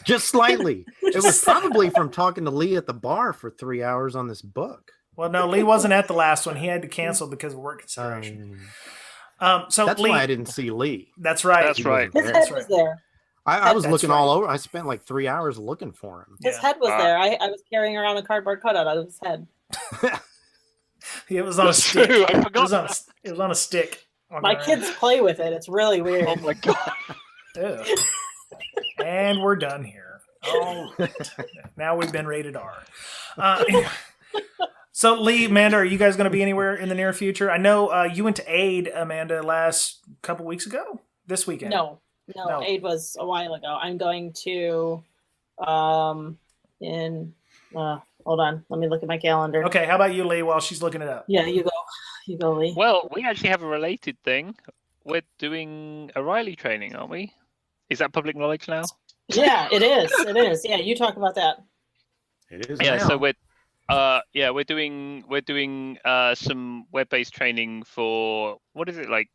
Speaker 2: Just slightly. It was probably from talking to Lee at the bar for 3 hours on this book.
Speaker 1: Well, no, Lee wasn't at the last one. He had to cancel because of work consideration. So
Speaker 2: that's
Speaker 1: Lee,
Speaker 2: why I didn't see Lee.
Speaker 1: That's right.
Speaker 4: That's right.
Speaker 3: His head was there.
Speaker 2: I was looking
Speaker 1: right.
Speaker 2: all over. I spent like 3 hours looking for him.
Speaker 3: His head was there. I was carrying around a cardboard cutout of his head.
Speaker 1: It was on a
Speaker 4: That's
Speaker 1: stick.
Speaker 4: true. I forgot.
Speaker 1: It was on a stick.
Speaker 3: My kids play with it. It's really weird.
Speaker 4: Oh my god.
Speaker 1: Ew. And we're done here. All right. Now we've been rated R. So, Lee, Amanda, are you guys going to be anywhere in the near future? I know you went to AID, Amanda, last couple weeks ago. This weekend.
Speaker 3: No. AID was a while ago. I'm going to hold on. Let me look at my calendar.
Speaker 1: Okay, how about you, Lee, while she's looking it up?
Speaker 3: Yeah, you go, Lee.
Speaker 4: Well, we actually have a related thing. We're doing a Riley training, aren't we? Is that public knowledge now?
Speaker 3: Yeah, it is. It is. Yeah, you talk about that.
Speaker 2: It is.
Speaker 4: Yeah,
Speaker 2: now.
Speaker 4: so we're doing some web-based training for, what is it, like?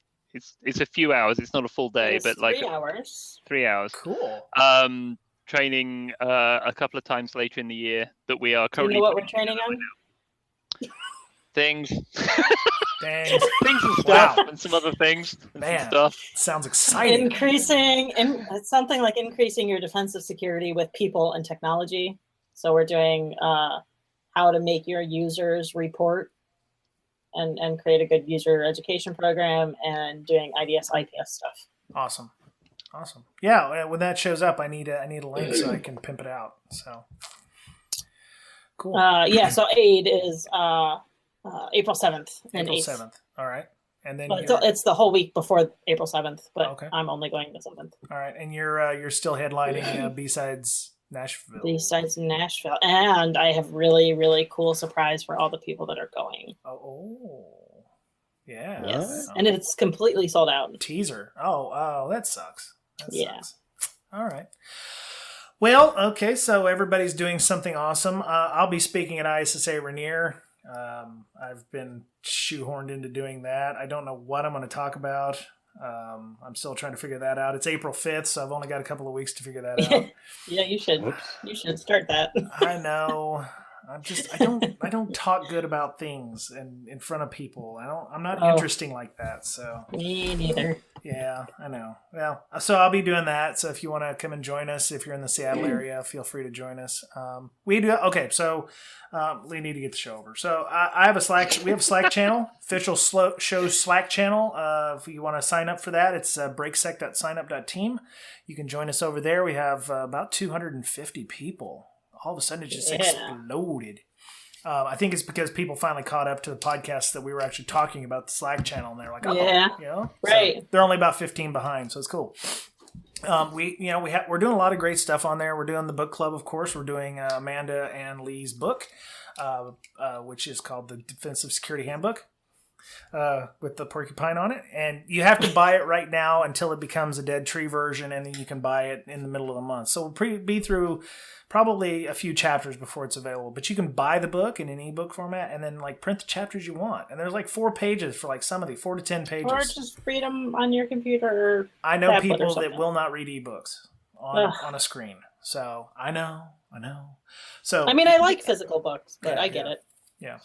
Speaker 4: It's a few hours. It's not a full day,
Speaker 3: It's
Speaker 4: but like
Speaker 3: 3 hours.
Speaker 4: 3 hours.
Speaker 1: Cool.
Speaker 4: Training a couple of times later in the year that we are
Speaker 3: Do you
Speaker 4: currently
Speaker 3: know what we're training on?
Speaker 4: things,
Speaker 1: Dang.
Speaker 4: things and stuff,
Speaker 1: Wow.
Speaker 4: and some other things, and
Speaker 1: Man.
Speaker 4: some stuff.
Speaker 1: Sounds exciting.
Speaker 3: It's something like increasing your defensive security with people and technology. So we're doing how to make your users report and create a good user education program, and doing IDS IPS stuff.
Speaker 1: Awesome. Yeah, when that shows up, I need a link so I can pimp it out. So cool.
Speaker 3: So AID is April 7th and
Speaker 1: April
Speaker 3: 8th.
Speaker 1: 7th. All right. And then
Speaker 3: But it's the whole week before April 7th, but
Speaker 1: Okay.
Speaker 3: I'm only going the 7th.
Speaker 1: all right. And you're still headlining B-Sides Nashville.
Speaker 3: Besides Nashville. And I have really, really cool surprise for all the people that are going.
Speaker 1: Oh. Yeah.
Speaker 3: Yes.
Speaker 1: Oh.
Speaker 3: And it's completely sold out.
Speaker 1: Teaser. Oh, that sucks.
Speaker 3: Yeah.
Speaker 1: All right. Well, okay, so everybody's doing something awesome. I'll be speaking at ISSA Rainier. I've been shoehorned into doing that. I don't know what I'm going to talk about. I'm still trying to figure that out. It's April 5th, so I've only got a couple of weeks to figure that out.
Speaker 3: Yeah, you should. You should start that.
Speaker 1: I know. I don't talk good about things in front of people. I'm not interesting like that. So
Speaker 3: Me neither.
Speaker 1: Yeah, I know. Well, so I'll be doing that. So if you want to come and join us, if you're in the Seattle area, feel free to join us. We need to get the show over. So I have a Slack. We have a Slack channel, official show Slack channel. If you want to sign up for that, it's breaksec.signup.team. You can join us over there. We have about 250 people. All of a sudden, it just exploded. I think it's because people finally caught up to the podcast that we were actually talking about the Slack channel, and they're like,
Speaker 3: right.
Speaker 1: So they're only about 15 behind, so it's cool. We're doing a lot of great stuff on there. We're doing the book club, of course. We're doing Amanda and Lee's book, which is called the Defensive Security Handbook, with the porcupine on it. And you have to buy it right now until it becomes a dead tree version, and then you can buy it in the middle of the month. So we'll be through probably a few chapters before it's available, but you can buy the book in an ebook format and then print the chapters you want. And there's 4 pages for some of the 4 to 10 pages.
Speaker 3: Or just read them on your computer. Or
Speaker 1: I know people that will not read ebooks on a screen. So I know. So
Speaker 3: I mean, I like physical books, but I get it.
Speaker 1: Yeah.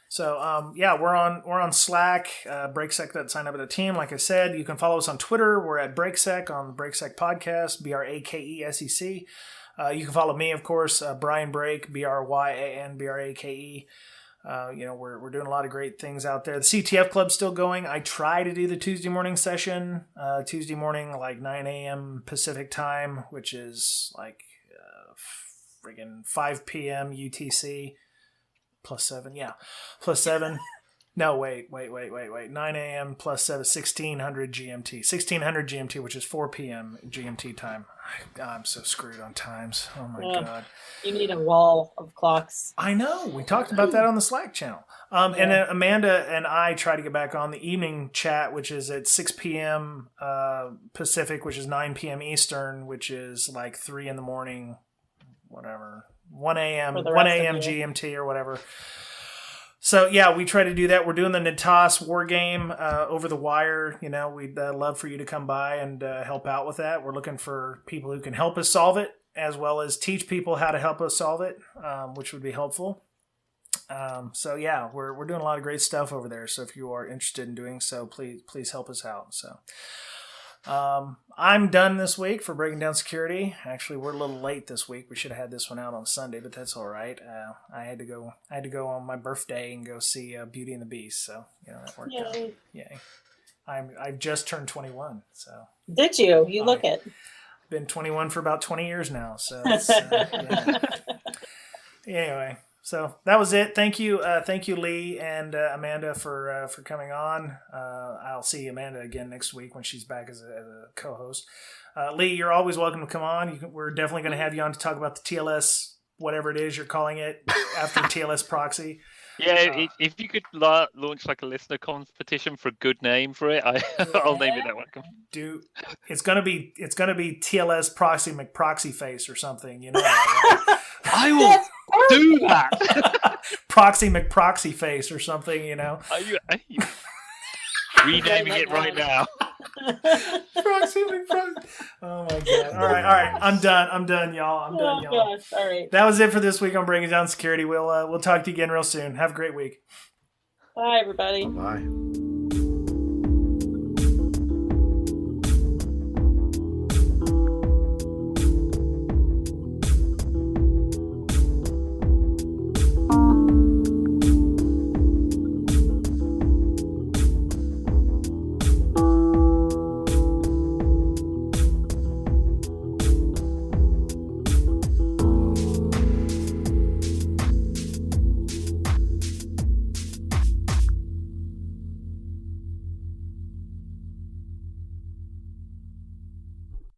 Speaker 1: So we're on Slack, breaksec.signup.team. Like I said, you can follow us on Twitter. We're at Breaksec on the Breaksec podcast, BRAKESEC. You can follow me, of course, Brian Brake, BRYANBRAKE. We're doing a lot of great things out there. The CTF Club's still going. I try to do the Tuesday morning session, Tuesday morning, 9 a.m. Pacific time, which is friggin' 5 p.m. UTC plus 7. Yeah, plus 7. No, wait. 9 a.m. plus 7, 1600 GMT. 1600 GMT, which is 4 p.m. GMT time. I'm so screwed on times. Oh, my God.
Speaker 3: You need a wall of clocks.
Speaker 1: I know. We talked about that on the Slack channel. And then Amanda and I try to get back on the evening chat, which is at 6 p.m. Pacific, which is 9 p.m. Eastern, which is 3 in the morning, whatever. 1 a.m. GMT or whatever. So, we try to do that. We're doing the Natas war game over the wire. We'd love for you to come by and help out with that. We're looking for people who can help us solve it, as well as teach people how to help us solve it, which would be helpful. We're doing a lot of great stuff over there. So if you are interested in doing so, please help us out. So I'm done this week for Breaking Down Security. Actually, we're a little late this week. We should have had this one out on Sunday, but that's all right. I had to go on my birthday and go see Beauty and the Beast. So that worked out. Yay! I've just turned 21. So
Speaker 3: did you? You look it.
Speaker 1: Been 21 for about 20 years now. So anyway. So that was it. Thank you, Lee and Amanda for coming on. I'll see Amanda again next week when she's back as a co-host. Lee, you're always welcome to come on. We're definitely going to have you on to talk about the TLS, whatever it is you're calling it, after TLS proxy.
Speaker 4: Yeah, if you could launch a listener competition for a good name for it, I'll name it that one.
Speaker 1: Dude, it's gonna be TLS proxy McProxy face or something,
Speaker 4: I will do that.
Speaker 1: Proxy McProxy face or something,
Speaker 4: Are you renaming it right now?
Speaker 1: Proxy McProxy. Oh my God! All right. I'm done, y'all.
Speaker 3: Gosh. All right.
Speaker 1: That was it for this week on Breaking Down Security. We'll talk to you again real soon. Have a great week.
Speaker 3: Bye, everybody.
Speaker 2: Bye.